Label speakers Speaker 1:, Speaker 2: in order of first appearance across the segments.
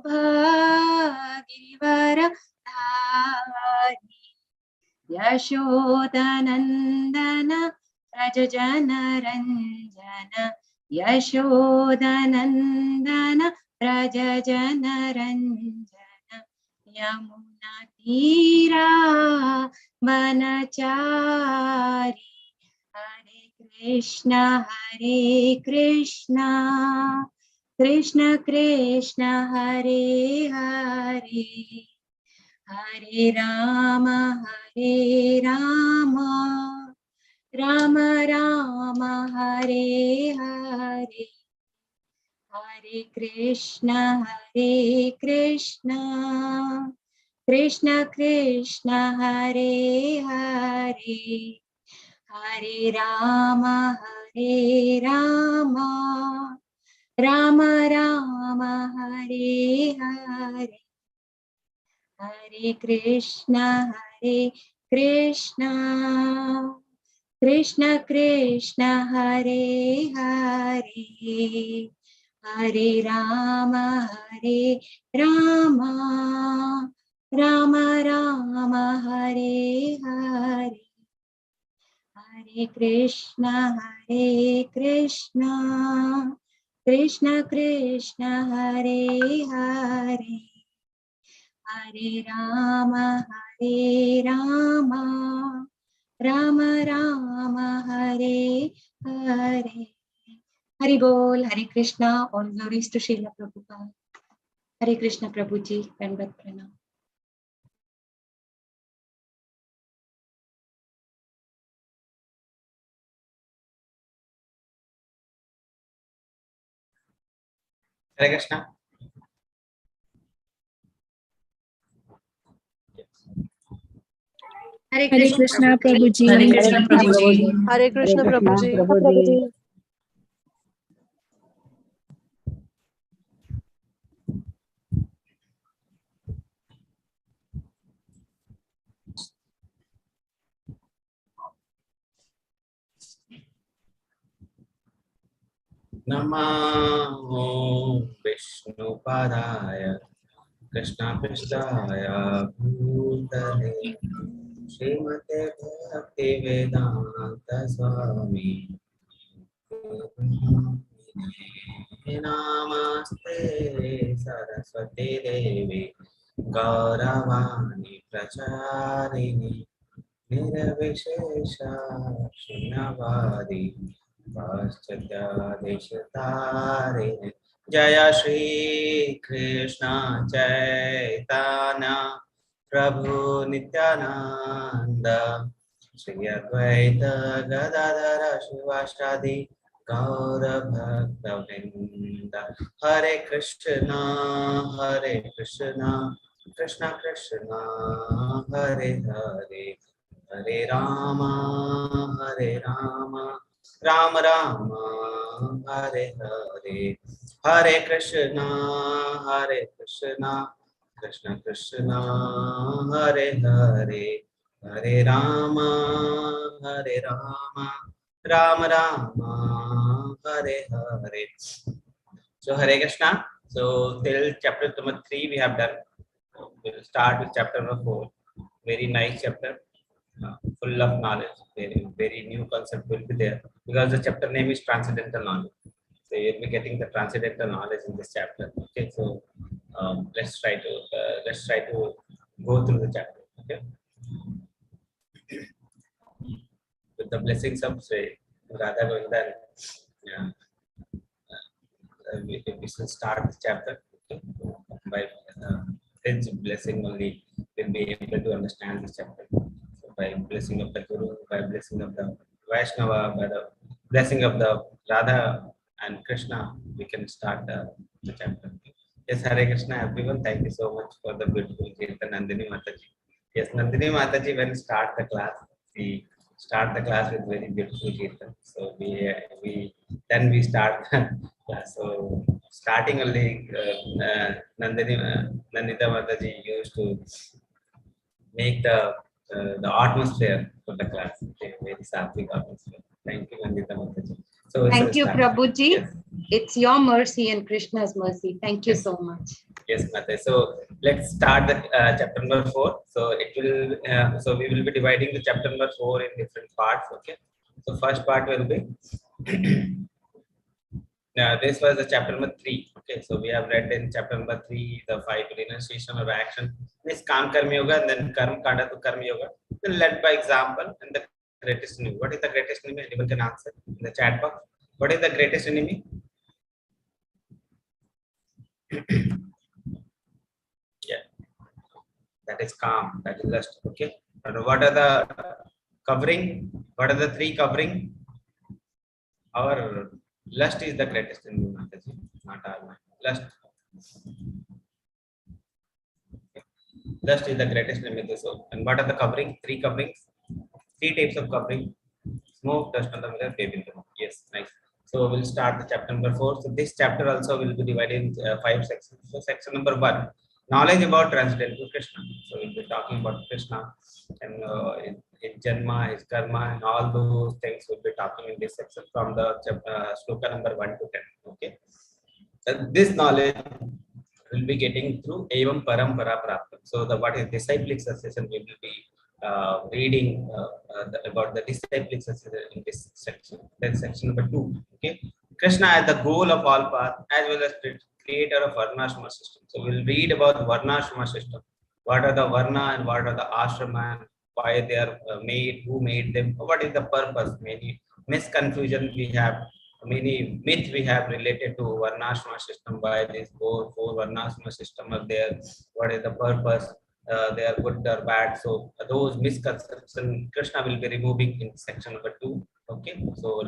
Speaker 1: भागिरिवरधारी यशोदनन्दन व्रजजनरञ्जन यशोदनन्दन व्रजजनरञ्जन यमुनातीरा वनचारी Hare Krishna Krishna Krishna Hare Hare Hare Ram Ram Ram Hare Hare Hare Krishna Krishna Krishna Hare Hare Hare Ram Ram Ram Hare Hare Hare Krishna Krishna Krishna Hare Hare Hare Ram Ram Ram Hare Hare Hare Krishna Krishna Krishna Hare Hare Hare Ram Ram Ram Hare Hare Haribol Hare Krishna all glories to Srila Prabhupada हरे कृष्ण प्रभु जी दंडवत प्रणाम
Speaker 2: हरे कृष्णा
Speaker 3: हरे कृष्णा प्रभु जी
Speaker 1: हरे कृष्ण प्रभु जी
Speaker 4: हरे कृष्ण प्रभु जी
Speaker 2: नमो विष्णुपादाय कृष्णपृष्ठाय भूतले श्रीमते भक्तिवेदांत स्वामी नमस्ते सरस्वती देवी गौरवाणी प्रचारिणी निर्विशेष शून्यवादी पाश्चात्यादेशतारिणे जय श्री कृष्ण चैतन्य प्रभु नित्यानंद श्री अद्वैत गदाधर शिवासादि गौर भक्तवृंद हरे Krishna Krishna Krishna Hare Hare Hare Ram Ram Ram Hare Hare Hare Krishna Krishna Krishna Hare Hare Hare Ram Ram Ram Hare Hare. So Hare Krishna. So till chapter number 3 we have done. We'll start with chapter number 4. Very nice chapter. Full of knowledge, very new concept will be there because the chapter name is Transcendental Knowledge. So you'll be getting the transcendental knowledge in this chapter. Okay, so let's try to go through the chapter. Okay, with the blessings of Sri Radha Govindan, we should start the chapter. Okay? By his blessing only we'll be able to understand this chapter. By blessing of the Guru, by blessing of the Vaishnava, by the blessing of the Radha and Krishna, we can start the chapter. Yes, Hare Krishna, everyone. Thank you so much for the beautiful Kirtan, Nandini Mataji. Yes, Nandini Mataji, when start the class, we start the class with very beautiful Kirtan. So we start the class. So starting only, Nandita Mataji used to make the atmosphere for the class. Okay, very sattvic atmosphere. Thank you, Nandita Mataji. So
Speaker 1: Thank you,
Speaker 2: start.
Speaker 1: Prabhuji.
Speaker 2: Yes.
Speaker 1: It's your mercy and Krishna's mercy. Thank you
Speaker 2: Yes.
Speaker 1: so much.
Speaker 2: Yes, Mate. So let's start the chapter number 4. So it will. So we will be dividing the chapter number 4 in different parts. Okay. So first part will be. Now this was the chapter number 3. Okay. So we have read in chapter number 3 the 5 renunciation of action. This Kam Karma Yoga, and then Karma Kanda to Karma Yoga. Then led by example and the greatest enemy. What is the greatest enemy? Anyone can answer in the chat box. What is the greatest enemy? Yeah, that is calm. That is lust. Okay. And what are the covering? What are the 3 covering? Our lust is the greatest enemy, Mataji, not our mind. Lust. Lust is the greatest enemy of the soul. And what are the covering? 3 coverings. 3 types of covering. Smoke, dust, and the mirror, baby. Yes, nice. So we'll start the chapter number 4. So this chapter also will be divided in 5 sections. So section number 1, knowledge about Transcendental Krishna. So we'll be talking about Krishna and his Janma, his Karma, and all those things we'll be talking in this section from the sloka number 1 to 10. Okay. This knowledge will be getting through Evam Parampara Prapta. So the what is disciplic succession we will be reading about the disciplic succession in this section. Then section number 2. Okay, Krishna as the goal of all paths as well as creator of Varnashrama system. So we'll read about Varnashrama system. What are the Varna and what are the Ashrama? And why they are made? Who made them? What is the purpose? Many misconfusion we have. Many myths we have related to Varnashrama system. Why these four Varnashrama system are there? What is the purpose? They are good or bad. So those misconceptions Krishna will be removing in section number 2. Okay, so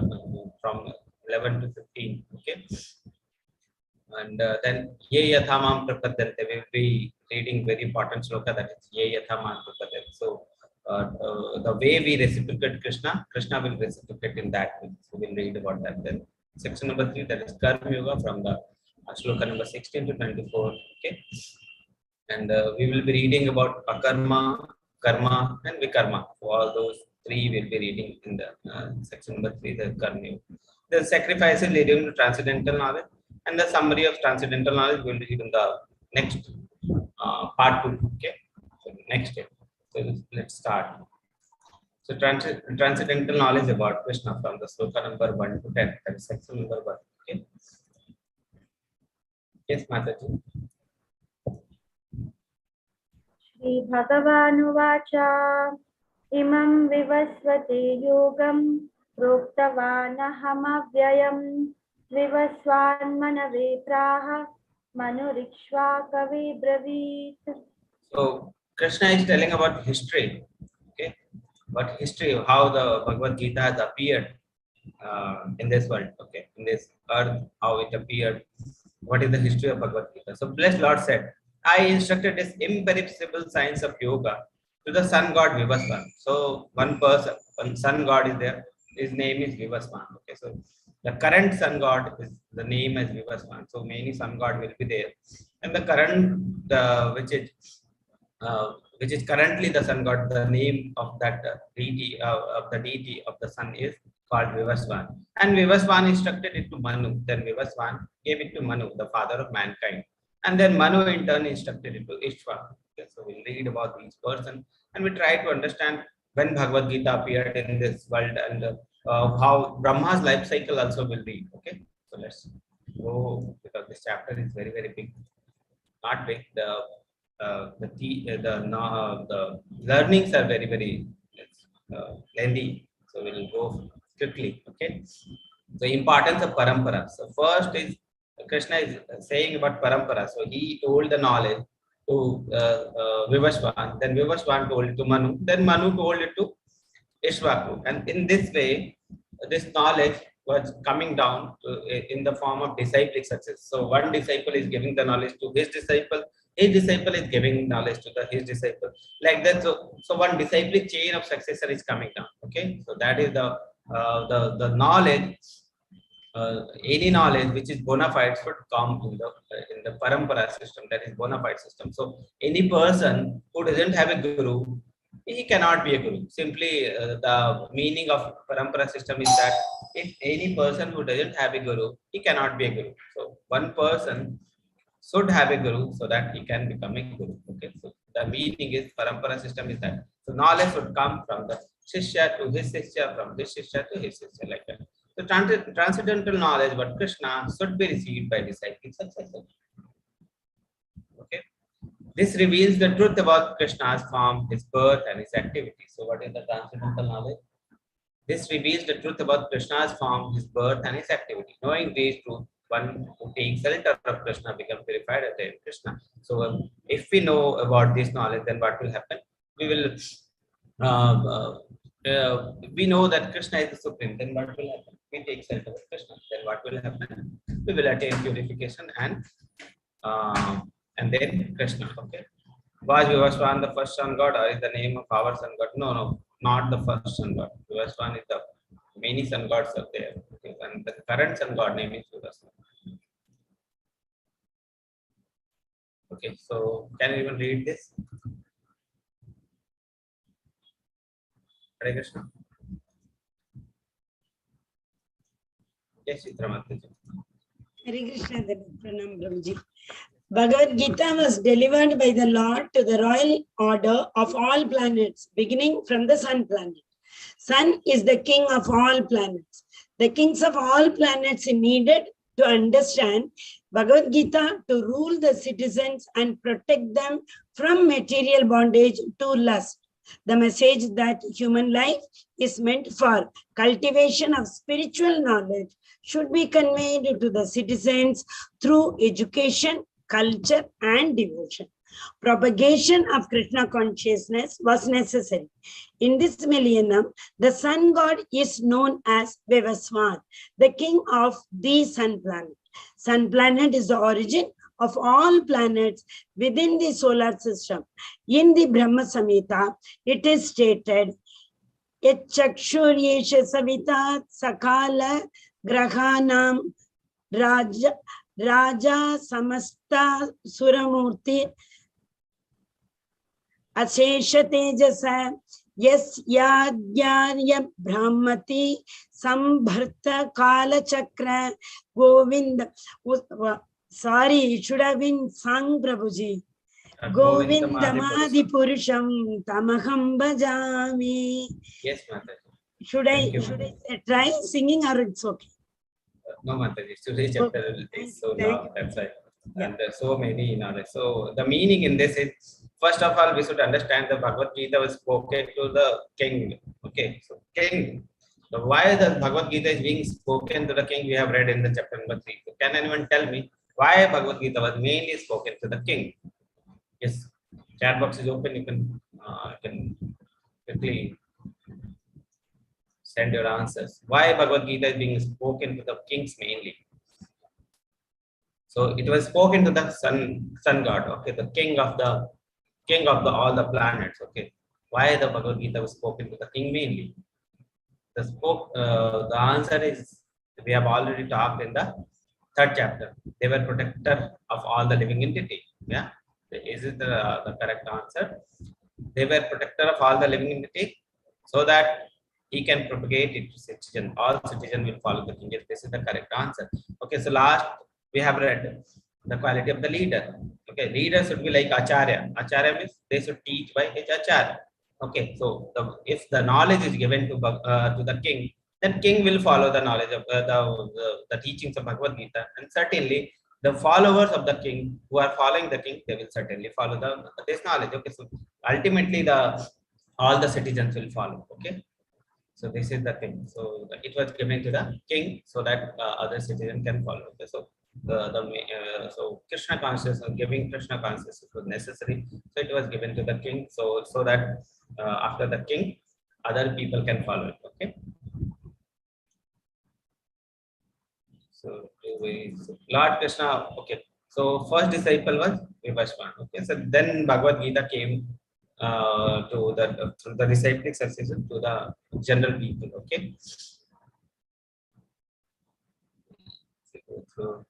Speaker 2: from 11 to 15. Okay, and then Ye Yathamam Prapadante, we will be reading very important sloka, that is Ye Yathamam Prapadante. So the way we reciprocate Krishna, Krishna will reciprocate in that way. So we'll read about that. Then section number 3, that is Karma Yoga, from the sloka number 16 to 24. Okay, and we will be reading about Akarma, Karma, and Vikarma. So all those 3 will be reading in the section number 3, the Karma Yoga. The sacrifices leading to transcendental knowledge, and the summary of transcendental knowledge will read in the next part 2. Okay, so next step. So let's start. So transcendental knowledge about Krishna from the sloka number 1 to 10. That is section number 1. Okay. Yes, Mataji.
Speaker 4: Shri Bhagavanuvacha imam vivasvate yogam proktavanahamavyayam vivasvan manave praha manurikshva kavi bravit.
Speaker 2: So Krishna is telling about history. Okay, but history of how the Bhagavad-Gita has appeared in this world. Okay, in this earth, how it appeared. What is the history of Bhagavad-Gita? So blessed Lord said, I instructed this imperishable science of yoga to the sun god Vivasvan. So one person, one sun god is there. His name is Vivasvan. Okay, so the current sun god is the name as Vivasvan. So many sun god will be there, and the current which is currently the sun god, the name of that deity of the deity of the sun is called Vivasvan. And Vivasvan instructed it to Manu. Then Vivasvan gave it to Manu, the father of mankind. And then Manu in turn instructed it to Ishva. Okay, so we'll read about these persons and we try to understand when Bhagavad Gita appeared in this world, and how Brahma's life cycle also will be. Okay, so let's go, because this chapter is very, very big. Not big. The learnings are very, very lengthy. So we'll go quickly. Okay. So importance of parampara. So first is Krishna is saying about parampara. So he told the knowledge to Vivasvan. Then Vivasvan told it to Manu. Then Manu told it to Ishvaku. And in this way, this knowledge was coming down in the form of disciplic success. So one disciple is giving the knowledge to his disciple is giving knowledge to his disciple, like that. So one disciplic chain of successor is coming down. Okay, so that is the knowledge. Any knowledge which is bona fide should come in the parampara system, that is bona fide system. So any person who doesn't have a guru he cannot be a guru. Simply, the meaning of parampara system is that if any person who doesn't have a guru, he cannot be a guru. So one person should have a guru so that he can become a guru. Okay, so the meaning is parampara system is that so knowledge should come from the shishya to his shishya, from this shishya to his shishya, like that. So transcendental knowledge about Krishna should be received by disciples successfully. Okay, this reveals the truth about Krishna's form, his birth, and his activity. So, what is the transcendental knowledge? This reveals the truth about Krishna's form, his birth, and his activity. Knowing these truths, one who takes shelter of Krishna becomes purified at Krishna. So, if we know about this knowledge, then what will happen? We will, we know that Krishna is the supreme. Then what will happen? We take shelter of Krishna. Then what will happen? We will attain purification and then Krishna. Okay. Was Vivaswan the first sun god, or is the name of our sun god? No, no, not the first sun god. Vivaswan is the many sun gods are there. Okay. And the current sun god name is Vivaswan. Okay, so can you even read this? Hare Krishna. Yes, Chitra Mataji.
Speaker 5: Hare Krishna, Pranam Prabhuji. Bhagavad Gita was delivered by the Lord to the royal order of all planets, beginning from the Sun planet. Sun is the king of all planets. The kings of all planets needed to understand Bhagavad Gita to rule the citizens and protect them from material bondage to lust. The message that human life is meant for cultivation of spiritual knowledge should be conveyed to the citizens through education, culture, and devotion. Propagation of Krishna consciousness was necessary. In this millennium, the sun god is known as Vivaswan, the king of the sun planet. Sun planet is the origin of all planets within the solar system. In the Brahma Samhita, it is stated, Yet Chakshuryesha Savita Sakala Grahanam Raja Samasta Suramurti Ashesha Tejasa Yes Yadyarya Brahmati Sambharta Kala Chakra Govinda. Sorry, it should have been sung, Prabhuji. Govindamadi Purusham Tamaham Bhajami.
Speaker 2: Yes, Mataji.
Speaker 5: Should I try singing or it's okay?
Speaker 2: No, Mataji. Today's chapter is so long. That's why.
Speaker 5: Yeah.
Speaker 2: And there's so many knowledge. So the meaning in this is, first of all, we should understand the Bhagavad-Gita was spoken to the king. Okay, so king. So why the Bhagavad-Gita is being spoken to the king? We have read in the chapter number 3. So can anyone tell me why Bhagavad-Gita was mainly spoken to the king? Yes, chat box is open. You can quickly send your answers. Why Bhagavad-Gita is being spoken to the kings mainly? So it was spoken to the sun god, okay, the king of the all the planets, okay. Why the Bhagavad Gita was spoken to the king mainly? The answer is, we have already talked in the 3rd chapter. They were protector of all the living entity. Yeah, is it the correct answer? They were protector of all the living entity, so that he can propagate it to citizen. All citizens will follow the king. Yes, this is the correct answer. Okay, so last we have read the quality of the leader. Okay, leader should be like acharya. Acharya means they should teach by his acharya. Okay, so if the knowledge is given to the king, then king will follow the knowledge of the teachings of Bhagavad Gita, and certainly the followers of the king who are following the king, they will certainly follow this knowledge. Okay, so ultimately all the citizens will follow. Okay. So this is the thing. So it was given to the king so that other citizens can follow. Okay. So so Krishna consciousness, giving Krishna consciousness was necessary. So it was given to the king. So that after the king, other people can follow it. Okay. So Lord Krishna. Okay. So first disciple was Vivaswan. Okay. So then Bhagavad Gita came to the disciplic succession to the general people. Okay. So,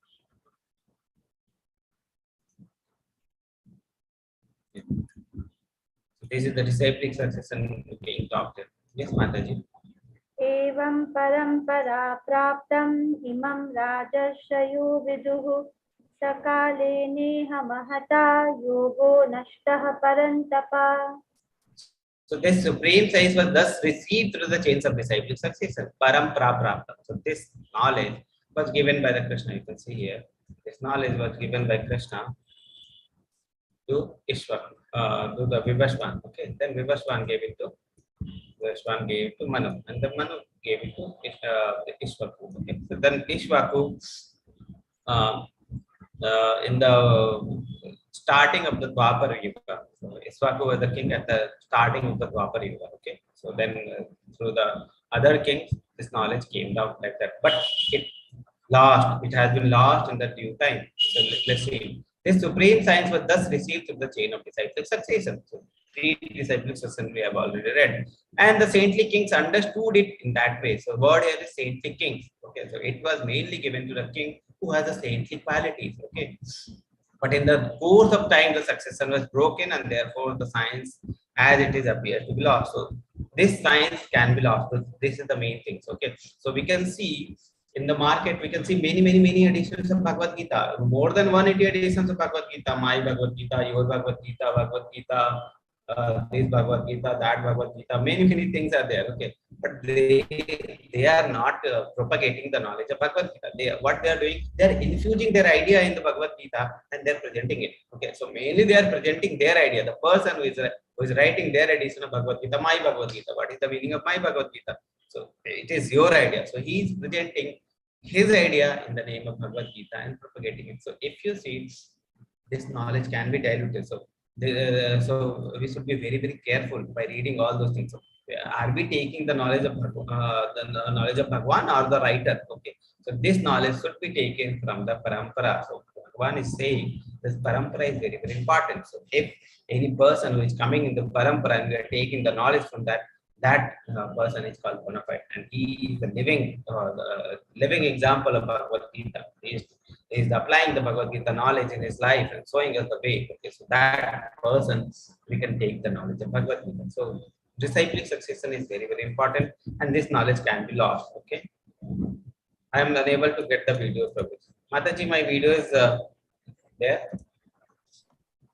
Speaker 2: This is the disciplic succession being talked in. Yes, Mataji.
Speaker 4: Evam parampara praptam imam rajashayo viduhu sakale neha mahata yogo nashtah parantapa.
Speaker 2: So this supreme science was thus received through the chains of disciplic succession. Parampara praptam. So this knowledge was given by the Krishna. You can see here. This knowledge was given by Krishna to Ishwar, to the Vivaswan. Okay, then Vivaswan gave it to Manu, and the Manu gave it to Ishwaku. Okay, so then Ishwaku, in the starting of the Dwapara Yuga, so Ishwaku was the king at the starting of the Dwapara Yuga. Okay, so then through the other kings, this knowledge came down like that, but it has been lost in the due time. So let's see. This supreme science was thus received through the chain of disciplic succession. So three disciplic succession we have already read, and the saintly kings understood it in that way. So word here is saintly kings. Okay, so it was mainly given to the king who has a saintly qualities. Okay, but in the course of time, the succession was broken, and therefore the science as it is appears to be lost. So this science can be lost. So this is the main things. Okay, so we can see in the market, we can see many editions of Bhagavad Gita. More than 180 editions of Bhagavad Gita. My Bhagavad Gita, your Bhagavad Gita, this Bhagavad Gita, that Bhagavad Gita. Many things are there. Okay, but they are not propagating the knowledge of Bhagavad Gita. What they are doing, they are infusing their idea in the Bhagavad Gita and they are presenting it. Okay, so mainly they are presenting their idea. The person who is writing their edition of Bhagavad Gita, my Bhagavad Gita. What is the meaning of my Bhagavad Gita? So it is your idea. So he is presenting his idea in the name of Bhagavad Gita and propagating it. So if you see, this knowledge can be diluted. So so we should be very careful by reading all those things. So, are we taking the knowledge of the knowledge of Bhagwan or the writer? Okay, so this knowledge should be taken from the parampara. So Bhagwan is saying this parampara is very important. So if any person who is coming in the parampara and we are taking the knowledge from that person is called bona fide, and he is the living example of Bhagavad Gita. He is applying the Bhagavad Gita knowledge in his life and showing us the way. Okay, so that person we can take the knowledge of Bhagavad Gita. So disciplic succession is very important, and this knowledge can be lost. Okay, I am unable to get the video from it. Mataji, my video is there.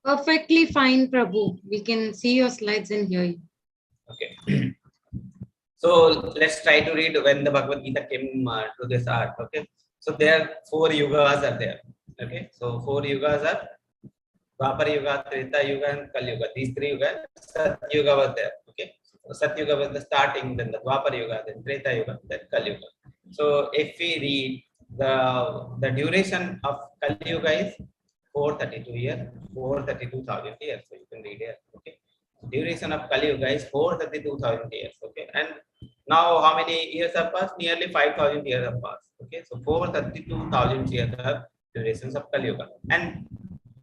Speaker 1: Perfectly fine, Prabhu. We can see your slides and hear you.
Speaker 2: Okay. So let's try to read when the Bhagavad Gita came to this earth. Okay. So there are 4 yugas are there. Okay. So 4 yugas are Dwapara Yuga, Treta Yuga, and Kali Yuga. These 3 yugas, Sat Yuga was there. Okay. So Sat Yuga was the starting, then the Dwapara Yuga, then Treta Yuga, then Kali Yuga. So if we read the duration of Kali Yuga is 432 years, 432,000 years. So you can read here. Okay. Duration of Kali Yuga is 432,000 years. Okay, and now how many years have passed? Nearly 5,000 years have passed. Okay, so 432,000 years are durations of Kali Yuga, and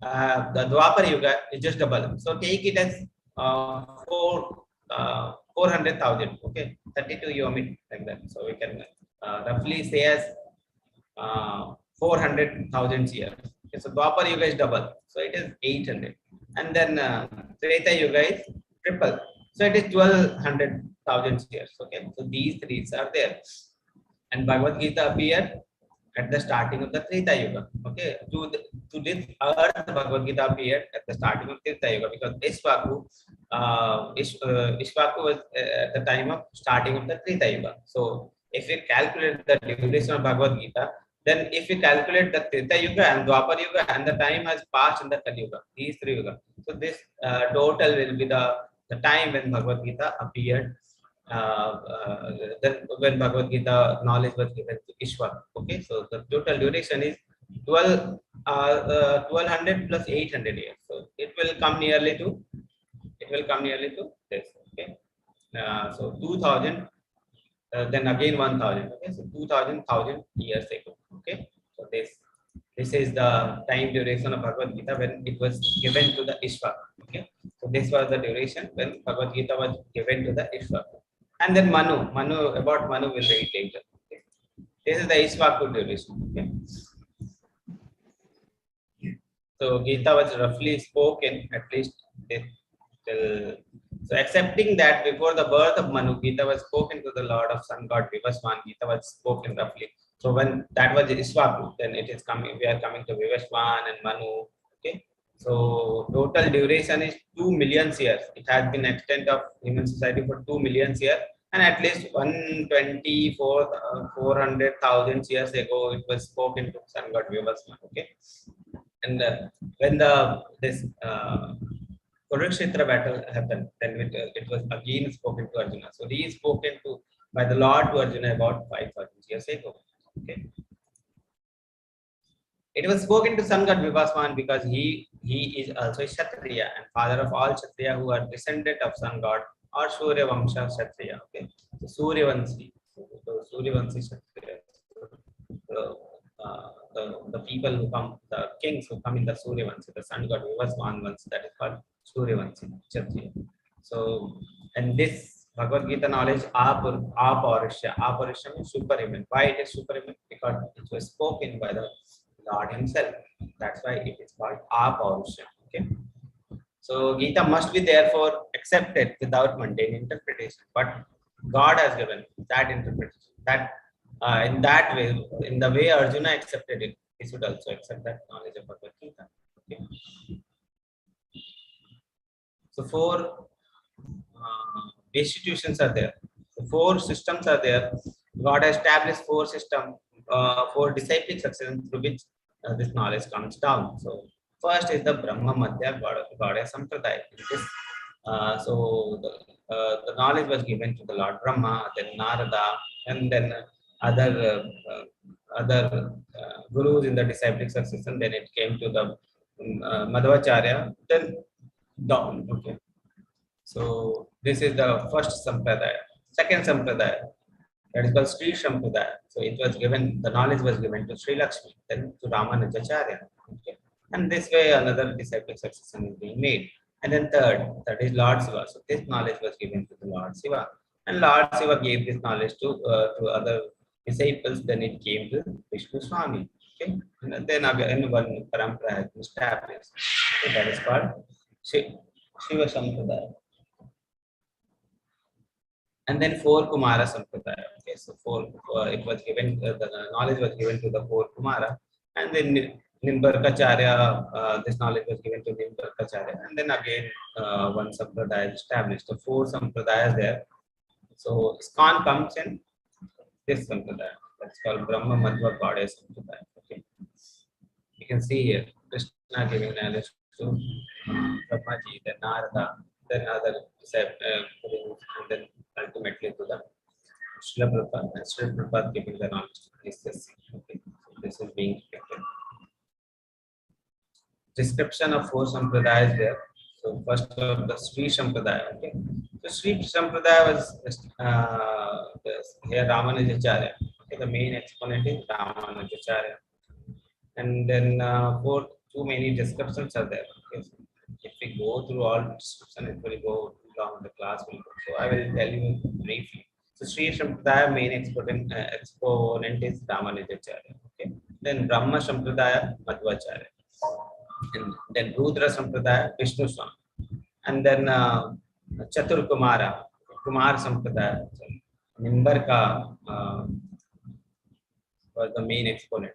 Speaker 2: the Dwapara Yuga is just double. So take it as 400,000. Okay, 32 you omit like that. So we can roughly say as 400,000 years. Okay, so Dwapara Yuga is double, so it is 800. And then Treta Yuga is triple, so it is 1200,000 years. Okay, so these 3 are there, and Bhagavad Gita appeared at the starting of the Treta Yuga. Okay, to this earth, Bhagavad Gita appeared at the starting of Treta Yuga, because Ishwaku was at the time of starting of the Treta Yuga. So if we calculate the duration of Bhagavad Gita, then if we calculate the Treta Yuga and Dwapara Yuga, and the time has passed in the Kali Yuga, these 3 yugas. So this total will be the time when Bhagavad Gita appeared, then when Bhagavad Gita knowledge was given to Ishwar. Okay, so the total duration is 1200 plus 800 years. So it will come nearly to this. Okay, so 2000. Then again 1000. Okay, so 2000 years ago. Okay, so this is the time duration of Bhagavad Gita when it was given to the Ishwar. Okay, so this was the duration when Bhagavad Gita was given to the Ishwar. And then Manu will read later. Okay. This is the Ishwaku duration. Okay, so Gita was roughly spoken at least till So accepting that before the birth of Manu, Gita was spoken to the Lord of Sun God Vivaswan. Gita was spoken roughly. So when that was Iswaku, then it is coming. We are coming to Vivaswan and Manu. Okay. So total duration is 2 million years. It has been extent of human society for 2 million years, and at least 400,000 years ago, it was spoken to Sun God Vivaswan. Okay. And when this Kurukshetra battle happened, then it was again spoken to Arjuna. So he is spoken to by the Lord to Arjuna about 5,000 years ago. Okay. It was spoken to Sun God Vivaswan because he is also a Kshatriya and father of all Kshatriya who are descendant of Sun God or Surya Vamsha Kshatriya. Okay. So Suryavanshi. So Suryavanshi Kshatriya. So, the people who come, the kings who come in the Suryavanshi, the Sun God Vivaswan ones, that is called Suryavanshi Kshatriya. So, and this Bhagavad Gita knowledge, Aparishya means superhuman. Why it is superhuman? Because it was spoken by the Lord himself. That's why it is called Aparishya. Okay. So Gita must be therefore accepted without mundane interpretation. But God has given that interpretation. That in that way, in the way Arjuna accepted it, he should also accept that knowledge of Bhagavad Gita. Okay. So 4 institutions are there. So 4 systems are there. God has established 4 systems, 4 disciplic successions through which this knowledge comes down. So first is the Brahma Madhya Goddess Sampradaya. So the knowledge was given to the Lord Brahma, then Narada, and then other gurus in the disciplic succession. Then it came to the Madhvacharya, then down. Okay. So this is the first sampradaya. Second sampradaya, that is called Sri Sampradaya. So it was given, the knowledge was given to Sri Lakshmi, then to Ramanujacharya. Okay. And this way another disciple succession is being made. And then third, that is Lord Shiva. So this knowledge was given to the Lord Shiva. And Lord Shiva gave this knowledge to other disciples. Then it came to Vishnu Swami. Okay. And then again one parampara has been established. So that is called Shiva Sampradaya. And then 4 Kumara Sampradaya. Okay, so 4 it was given, the knowledge was given to the 4 Kumara, and then Nimbarkacharya, this knowledge was given to Nimbarkacharya, and then again one Sampradaya is established. So 4 Sampradayas there. So ISKCON comes in this Sampradaya. That's called Brahma Madhva Goddess Sampradaya. Okay, you can see here Krishna giving knowledge to Brahmaji, then Narada, then other and then ultimately to the Srila Prabhupada, and Srila Prabhupada giving the knowledge to this. Okay. So this is being expected. Description of 4 sampradayas there. So first of the Sri Sampradaya. Okay. So Sri Sampradaya was here Ramanujacharya. Okay. The main exponent is Ramanujacharya. And then too many descriptions are there. Okay. So if we go through all description, it will go too long, the class will go. So I will tell you briefly. So Sri Sampradaya main exponent is Ramanujacharya. Okay. Then Brahma Sampradaya Madhvacharya. And then Rudra Sampradaya Vishnu Swami. And then Chatur Kumara, Kumar Sampradaya. So Nimbarka was the main exponent.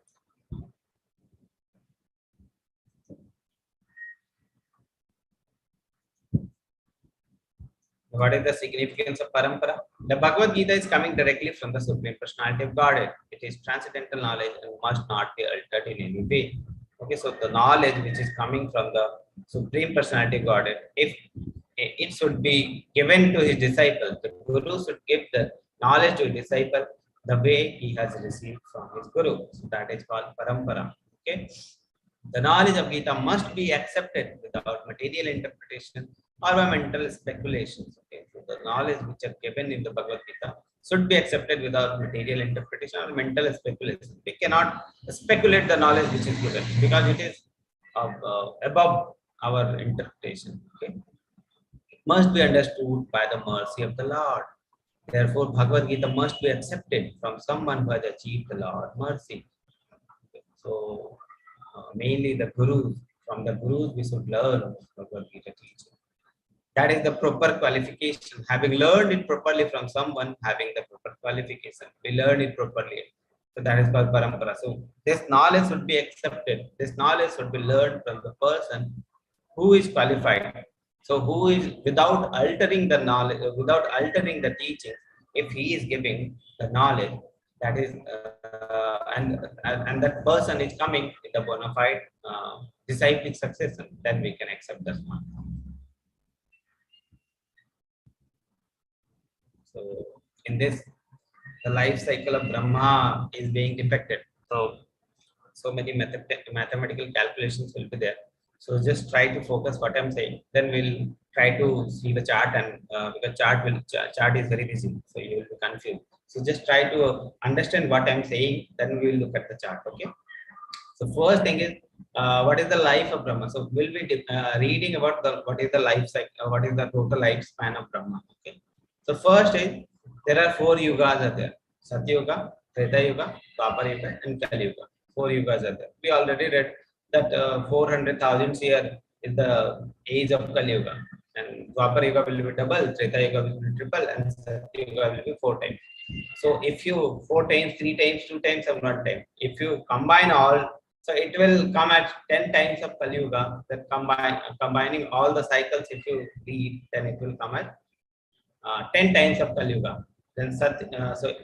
Speaker 2: What is the significance of Parampara? The Bhagavad Gita is coming directly from the Supreme Personality of Godhead. It is transcendental knowledge and must not be altered in any way. Okay, so the knowledge which is coming from the Supreme Personality of Godhead, if it should be given to his disciple, the Guru should give the knowledge to his disciple the way he has received from his Guru. So that is called Parampara. Okay. The knowledge of Gita must be accepted without material interpretation or by mental speculations. Okay, so the knowledge which are given in the Bhagavad Gita should be accepted without material interpretation or mental speculation. We cannot speculate the knowledge which is given because it is above our interpretation. Okay, it must be understood by the mercy of the Lord. Therefore, Bhagavad Gita must be accepted from someone who has achieved the Lord mercy. Okay, so mainly the Gurus. From the Gurus we should learn Bhagavad Gita teaching. That is the proper qualification. Having learned it properly from someone, having the proper qualification, we learn it properly. So that is called parampara. So this knowledge should be accepted. This knowledge should be learned from the person who is qualified. So who is, without altering the knowledge, without altering the teaching, if he is giving the knowledge, that is, and that person is coming with a bona fide disciplic succession, then we can accept that one. So in this, the life cycle of Brahma is being depicted. So many mathematical calculations will be there. So just try to focus what I'm saying. Then we'll try to see the chart, and because chart is very busy, so you will be confused. So just try to understand what I'm saying. Then we will look at the chart. Okay. So first thing is, what is the life of Brahma? So we'll be reading about what is the life cycle, what is the total lifespan of Brahma. Okay. So first is, there are 4 yugas are there: Satya Yuga, Treta Yuga, Dwapara Yuga, and Kali Yuga. 4 yugas are there. We already read that 400,000 years is the age of Kali Yuga, and Dwapara Yuga will be double, Treta Yuga will be triple, and Satya Yuga will be 4 times. So if you 4 times, 3 times, 2 times, and 1 time, if you combine all, so it will come at 10 times of Kali Yuga. That combining all the cycles, if you read, then it will come at 10 times of Kali Yuga. Then so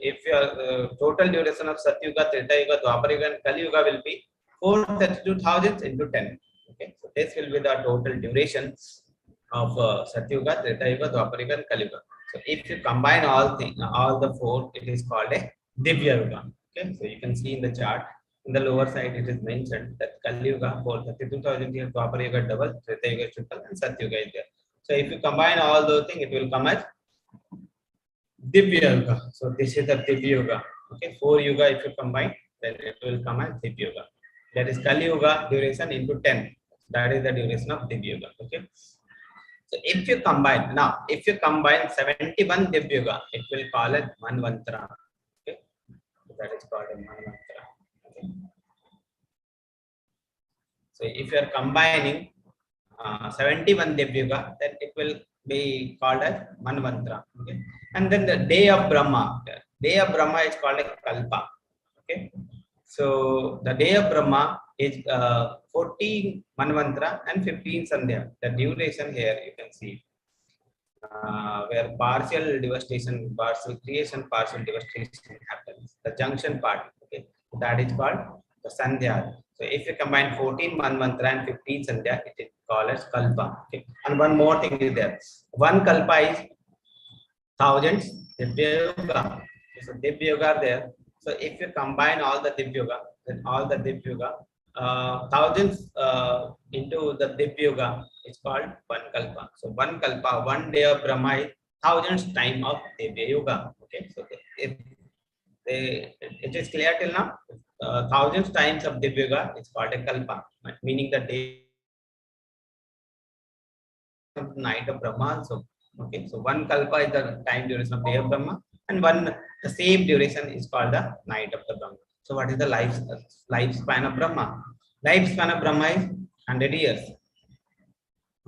Speaker 2: if your total duration of Satya Yuga, Treta Yuga, Dwapara Yuga, and Kali Yuga will be 432,000 into 10. Okay, so this will be the total duration of Satya Yuga, Treta Yuga, Dwapara Yuga, and Kali Yuga. So if you combine all the 4, it is called a Divya Yuga. Okay, so you can see in the chart, in the lower side, it is mentioned that Kali Yuga 432,000 years, Dwapara Yuga double, Treta Yuga triple, and Satya Yuga is there. So if you combine all those things, it will come as Divya Yuga. So this is the Divya Yuga. Okay, 4 Yuga if you combine, then it will come as Divya Yuga. That is Kali Yuga duration into 10. That is the duration of Divya Yuga. Okay. So if you combine, now if you combine 71 Divya Yuga, it will call it Manvantara. Okay. So that is called a Manvantara. Okay. So if you are combining 71 Divya Yuga, then it will be called as Manvantara. Okay. And then the day of Brahma. Day of Brahma is called a Kalpa. Okay. So the day of Brahma is 14 Manvantara and 15 Sandhya. The duration here you can see where partial devastation, partial creation, partial devastation happens. The junction part. Okay. That is called the Sandhya. So if you combine 14 Manvantara and 15 Sandhya, it is called as Kalpa. Okay. And one more thing is there. One Kalpa is thousands Divya Yuga. So Divya Yuga are there. So if you combine all the Divya Yuga, then all the Divya Yuga, thousands into the Divya Yuga is called one Kalpa. So one Kalpa, 1 day of Brahma is thousands time of Divya Yuga. Okay. So it is clear till now. Thousands times of Divya Yuga is called a Kalpa, meaning the day of night of Brahma also. Okay, so one Kalpa is the time duration of day of Brahma, and the same duration is called the night of the Brahma. So what is the lifespan of Brahma? Lifespan of Brahma is 100 years.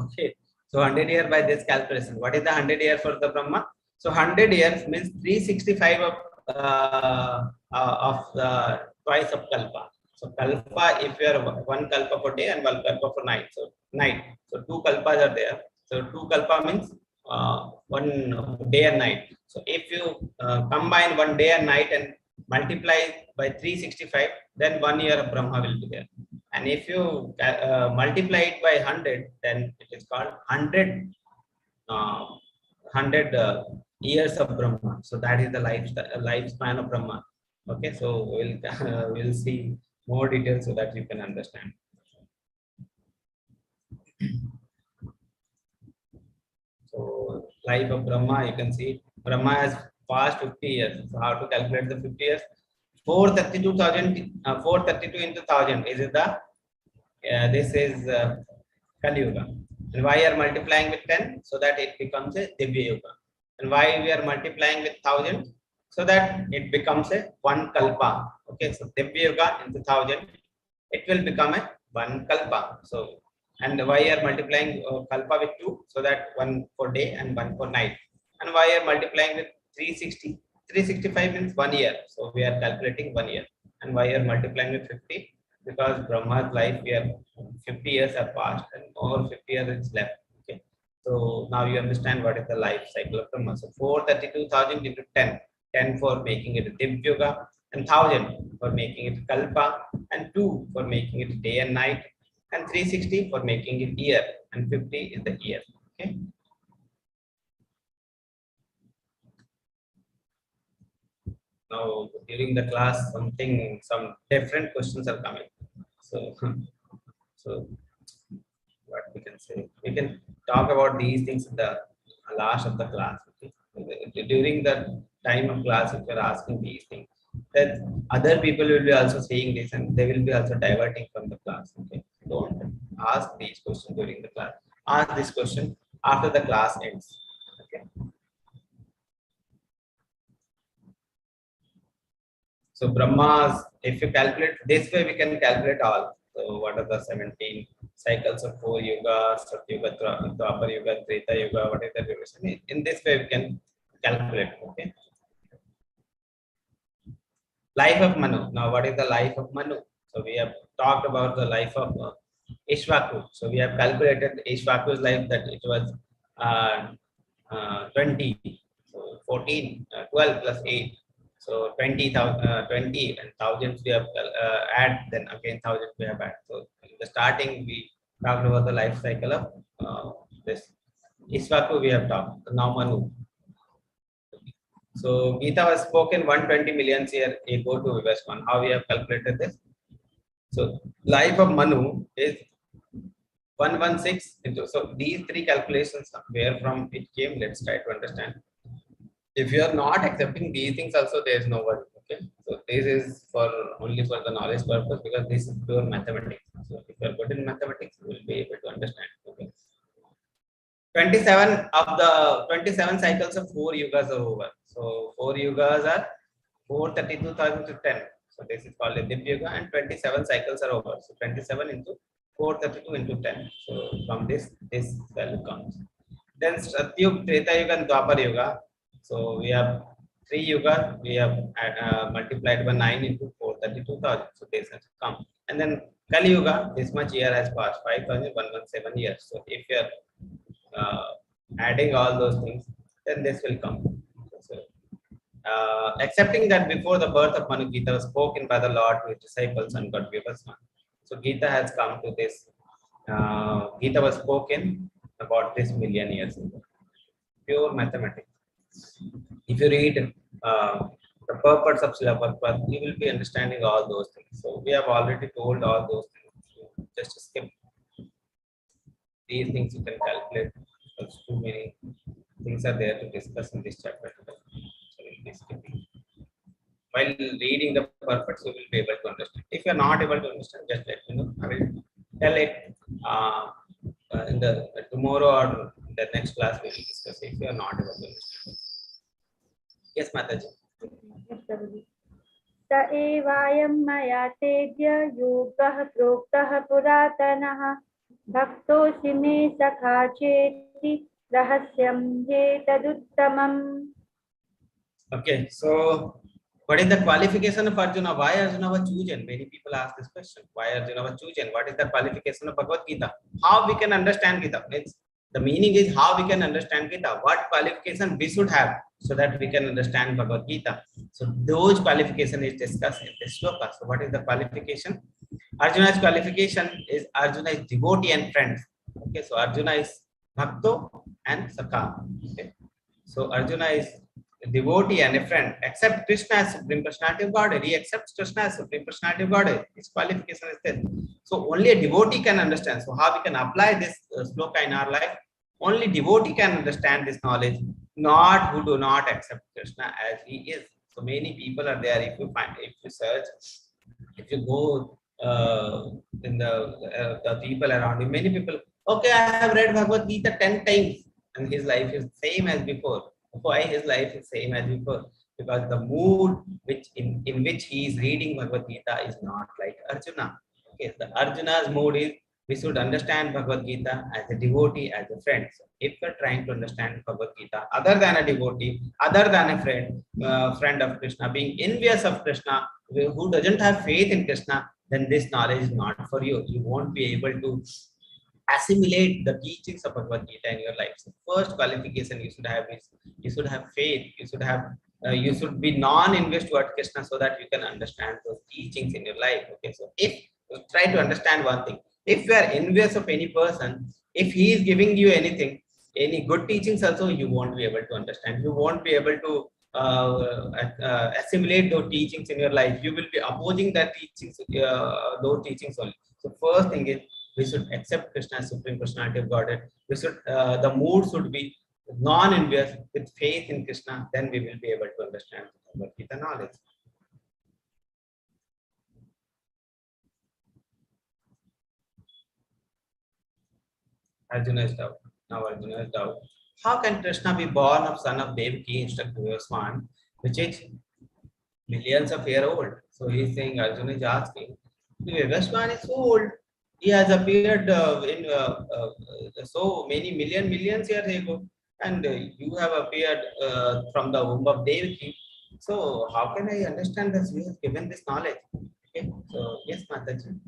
Speaker 2: Okay, so 100 years by this calculation. What is the 100 years for the Brahma? So 100 years means 365 of twice of Kalpa. So Kalpa, if you are 1 Kalpa for day and 1 Kalpa for night. So night. So 2 Kalpas are there. So 2 Kalpa means 1 day and night. So if you combine 1 day and night and multiply by 365, then 1 year of Brahma will be there. And if you multiply it by 100, then it is called 100 years of Brahma. So that is the lifespan of Brahma. Okay, so we'll see more details so that you can understand. So life of Brahma, you can see Brahma has past 50 years. So how to calculate the 50 years? 432 into 1000 is the this is Kali Yuga. And why are multiplying with 10? So that it becomes a Divya Yuga. And why we are multiplying with 1000? So that it becomes a 1 Kalpa. Okay, so Divya Yuga into 1000, it will become a 1 Kalpa. So And why you are multiplying kalpa with 2? So that one for day and one for night. And why you are multiplying with 360? 365 means 1 year. So we are calculating 1 year. And why you are multiplying with 50? Because Brahma's life, we are 50 years have passed and over 50 years is left. Okay. So now you understand what is the life cycle of Brahma. So 432,000 into 10. 10 for making it Div Yuga, and 1000 for making it Kalpa, and 2 for making it day and night, and 360 for making it year, and 50 is the year. Okay. Now during the class, some different questions are coming. So what we can say, we can talk about these things in the last of the class. Okay? During the time of class, if you're asking these things, then other people will be also saying this and they will be also diverting from the class. Okay, don't ask these questions during the class. Ask this question after the class ends. Okay. So Brahma's, if you calculate this way, we can calculate all. So what are the 17 cycles of 4 yugas, Satyuga, Dwapar Yuga, Treta Yuga, what is the duration? In this way we can calculate. Okay. Life of Manu. Now what is the life of Manu? So we have talked about the life of Ishvaku. So we have calculated Ishvaku's life, that it was 20. So 14, 12 plus 8. So 20 and thousands we have add, then again thousands we have add. So in the starting we talked about the life cycle of this Ishvaku we have talked. Now Manu. So Gita was spoken 120 million years ago to Vivaswan. How we have calculated this? So life of Manu is 116 into. So these three calculations, where from it came, let's try to understand. If you are not accepting these things also, there is no worry. Okay, so this is for only for the knowledge purpose, because this is pure mathematics. So if you are good in mathematics, you will be able to understand. Okay, 27 of the 27 cycles of 4 yugas are over. So 4 yugas are 432,000 to 10. So this is called a Div Yuga, and 27 cycles are over. So 27 into 432 into 10. So from this value comes. Then Satyug, Treta Yuga and Dwapar Yuga. So we have 3 yugas, we have multiplied by 9 into 432,000. So this has come. And then Kali Yuga, this much year has passed, 5,117 years. So if you are adding all those things, then this will come. So, accepting that before the birth of Manu, Gita was spoken by the Lord to his disciples and got Vivaswan. So Gita has come to this. Gita was spoken about this million years ago. Pure mathematics. If you read the purpose of Srila Prabhupada, you will be understanding all those things. So we have already told all those things. Just skip these things. You can calculate, because too many things are there to discuss in this chapter today. So we'll be skipping. While reading the purpose, you will be able to understand. If you are not able to understand, just let me know. I will tell it in the tomorrow or the next class. We will discuss if you are not able to understand. Yes, Mataji.
Speaker 4: स एवायं मया तेद्य योगः प्रोक्तः पुरातनः भक्तोऽसि मे सखा चेति रहस्यं ह्येतदुत्तमम्.
Speaker 2: Okay, so what is the qualification of Arjuna? Why Arjuna was chosen? Many people ask this question. Why Arjuna was chosen? What is the qualification of Bhagavad-Gita? How we can understand Gita? The meaning is how we can understand Gita. What qualification we should have so that we can understand Bhagavad-Gita. So those qualification is discussed in this sloka. So what is the qualification? Arjuna's qualification is Arjuna is devotee and friend. Okay, so Arjuna is Bhakto and Sakha. Okay, so Arjuna is a devotee and a friend. Accept Krishna as Supreme Personality of Godhead. He accepts Krishna as Supreme Personality of Godhead. His qualification is this. So only a devotee can understand. So how we can apply this sloka in our life? Only devotee can understand this knowledge, not who do not accept Krishna as he is. So many people are there. If you find, if you search, if you go in the people around you, many people, okay, I have read Bhagavad Gita 10 times and his life is same as before. Why his life is same as before? Because the mood which in which he is reading Bhagavad Gita is not like Arjuna. Okay, the Arjuna's mood is we should understand Bhagavad Gita as a devotee, as a friend. So if you're trying to understand Bhagavad Gita other than a devotee, other than a friend of Krishna, being envious of Krishna, who doesn't have faith in Krishna, then this knowledge is not for you. You won't be able to assimilate the teachings of Bhagavad Gita in your life. So first qualification you should have is you should have faith. You should be non-envious toward Krishna so that you can understand those teachings in your life. Okay, so if you try to understand one thing, if you are envious of any person, if he is giving you anything, any good teachings also, you won't be able to understand. You won't be able to assimilate those teachings in your life. You will be opposing that teachings, those teachings only. So first thing is we should accept Krishna as Supreme Personality of Godhead. We should the mood should be non-envious with faith in Krishna. Then we will be able to understand Bhagavad Gita knowledge. Arjuna is doubt. Now Arjuna is doubt. How can Krishna be born of son of Devaki instead of Vivaswan, which is millions of years old? So he is saying, Arjuna is asking, Vivaswan is so old. He has appeared in so many millions years ago, and you have appeared from the womb of Devaki. So how can I understand this? We have given this knowledge. Okay. So yes, Mataji.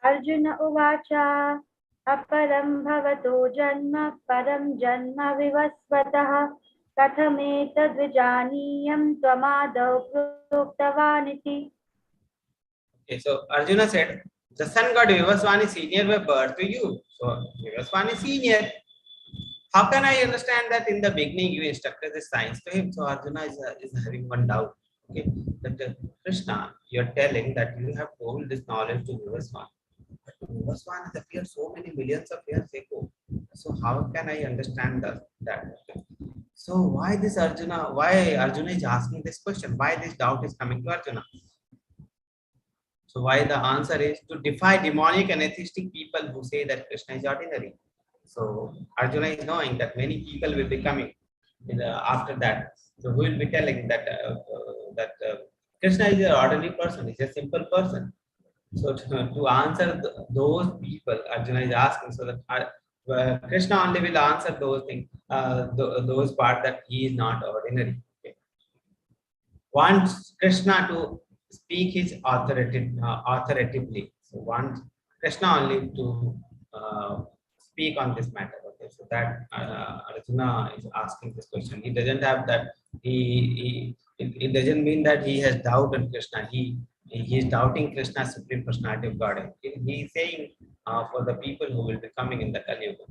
Speaker 4: Arjuna uvacha aparam bhavato janma param janma vivasvatah kathametad vijaniyam tvamadav proktavaniti.
Speaker 2: Okay, so Arjuna said, the son got Vivaswani senior by birth to you. So Vivaswani senior. How can I understand that in the beginning you instructed this science to him? So Arjuna is having one doubt. Okay, that Krishna, you are telling that you have told this knowledge to Vivaswani. But Vivaswani has appeared so many millions of years ago. So how can I understand that? So why Arjuna is asking this question? Why this doubt is coming to Arjuna? So why the answer is to defy demonic and atheistic people who say that Krishna is ordinary. So Arjuna is knowing that many people will be coming after that. So who will be telling that Krishna is an ordinary person, he's a simple person. So to answer those people, Arjuna is asking so that Krishna only will answer those things, those part that he is not ordinary. Okay. Wants Krishna to speak his authoritatively. So wants Krishna only to speak on this matter. Okay, so that Arjuna is asking this question. He doesn't have that. It doesn't mean that he has doubt on Krishna. He is doubting Krishna's Supreme Personality of Godhead. He is saying for the people who will be coming in the Kali Yuga.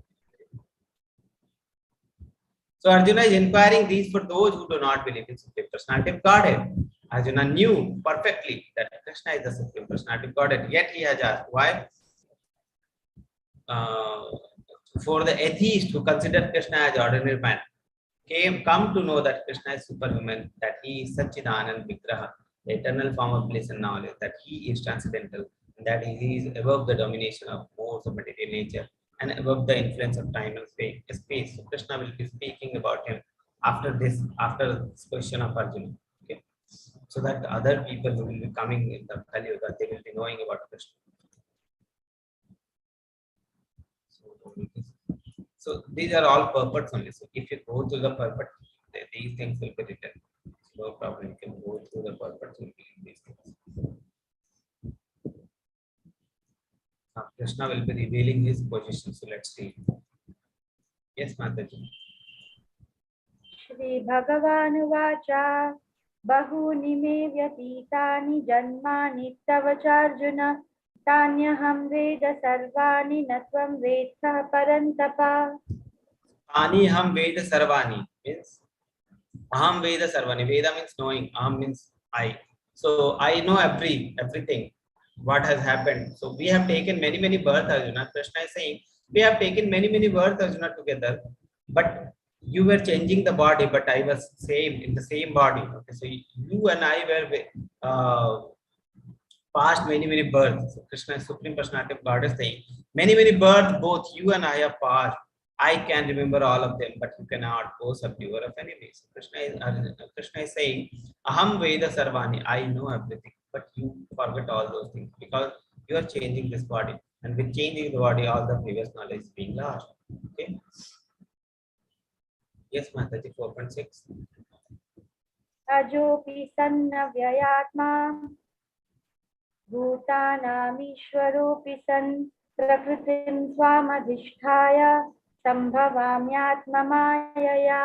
Speaker 2: So Arjuna is inquiring these for those who do not believe in Supreme Personality of Godhead. Arjuna knew perfectly that Krishna is the Supreme Personality of Godhead. Yet he has asked why. For the atheist who consider Krishna as ordinary man, come to know that Krishna is superhuman, that he is Satchidanand Vigraha, the eternal form of bliss and knowledge, that he is transcendental, and that he is above the domination of modes of material nature and above the influence of time and space. So Krishna will be speaking about him after this question of Arjuna. Okay, so that other people who will be coming in the Kali Yuga, they will be knowing about Krishna. So these are all purports only. So if you go through the purport, these things will be written. No problem. You can go through the purports and read these things. Now Krishna will be revealing his position. So let's see. Yes, Mataji.
Speaker 4: Shri Bhagavan uvacha bahuni me vyatitani janmani tava charjuna tanyaham veda sarvani natvam vedha parantapa.
Speaker 2: Ani ham veda sarvani means aham veda sarvani. Veda means knowing. Aham means I. So I know everything what has happened. So we have taken many births, Arjuna. Krishna is saying we have taken many births, Arjuna, together, but you were changing the body, but I was same in the same body. Okay, so you and I were past many births. So Krishna is Supreme Personality of God is saying many births, both you and I have passed. I can remember all of them, but you cannot go subduer of enemies. Krishna is saying, Aham Veda Sarvani, I know everything, but you forget all those things because you are changing this body. And with changing the body, all the previous knowledge is being lost. Okay. Yes, Mataji, 4.6.
Speaker 4: Ajopi sanna vyayatma bhutanamishwaropi san prakritim swamadhisthaya sambhavamyatmamayaya.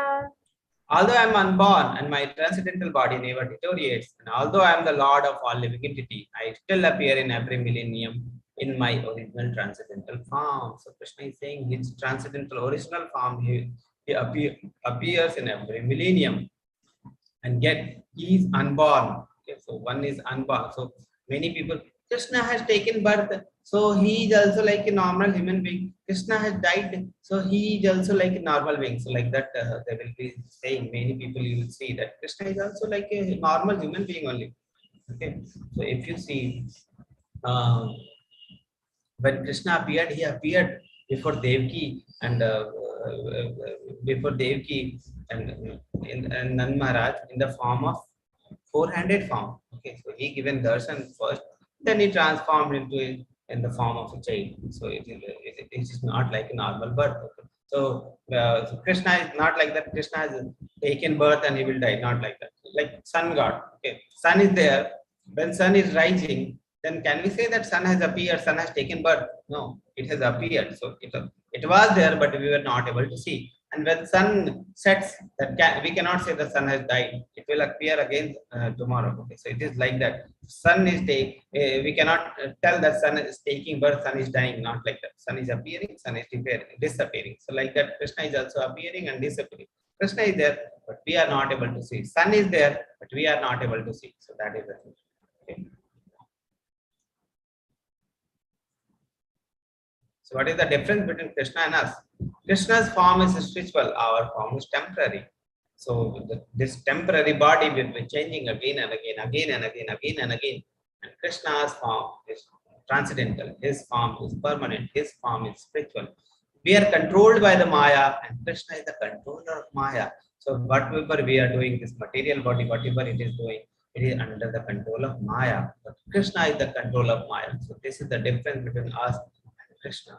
Speaker 2: Although I am unborn and my transcendental body never deteriorates, and although I am the Lord of all living entity, I still appear in every millennium in my original transcendental form. So Krishna is saying his transcendental original form, he appears in every millennium, and yet he is unborn. Okay, so one is unborn. So many people, Krishna has taken birth, so he is also like a normal human being. Krishna has died, so he is also like a normal being. So like that, they will be saying, many people you will see that Krishna is also like a normal human being only. Okay, so if you see, when Krishna appeared, he appeared before Devaki and before Devaki and Nand Maharaj in the form of four-handed form. Okay, so he given darshan first, then he transformed into in the form of a child. So it is not like a normal birth. Okay. So Krishna is not like that. Krishna has taken birth and he will die. Not like that. Like sun god. Okay, sun is there. When sun is rising, then can we say that sun has appeared? Sun has taken birth? No, it has appeared. So it was there, but we were not able to see. And when sun sets, we cannot say the sun has died. It will appear again tomorrow. Okay, so it is like that. Sun is we cannot tell that sun is taking birth, sun is dying. Not like that. Sun is appearing, sun is disappearing. So like that, Krishna is also appearing and disappearing. Krishna is there, but we are not able to see. Sun is there, but we are not able to see. So that is the thing. Okay. So what is the difference between Krishna and us? Krishna's form is spiritual, our form is temporary. So this temporary body will be changing again and again, again and again, again and again. And Krishna's form is transcendental. His form is permanent. His form is spiritual. We are controlled by the Maya, and Krishna is the controller of Maya. So whatever we are doing, this material body, whatever it is doing, it is under the control of Maya. But Krishna is the control of Maya. So this is the difference between us and Krishna.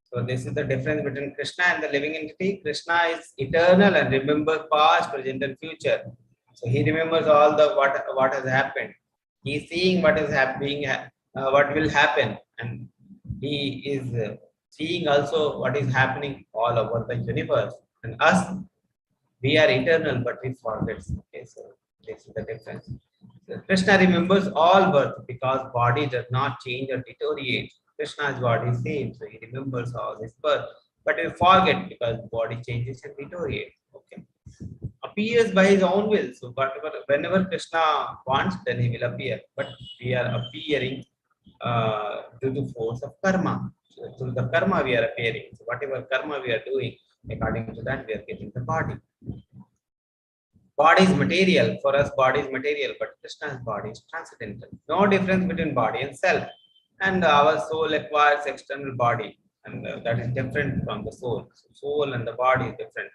Speaker 2: So this is the difference between Krishna and the living entity. Krishna is eternal and remembers past, present, and future. So he remembers all the what has happened. He is seeing what is happening, what will happen, and he is seeing also what is happening all over the universe. And us, we are eternal, but we forget. Okay, so this is the difference. So Krishna remembers all birth because body does not change or deteriorate. Krishna's body is same, so he remembers all his birth, but we forget because body changes and deteriorates. Okay, appears by his own will. So whenever Krishna wants, then he will appear. But we are appearing due to force of karma. So through the karma we are appearing. So whatever karma we are doing, according to that we are getting the body. Body is material. For us, body is material, but Krishna's body is transcendental. No difference between body and self. And our soul acquires external body, and that is different from the soul. So soul and the body is different.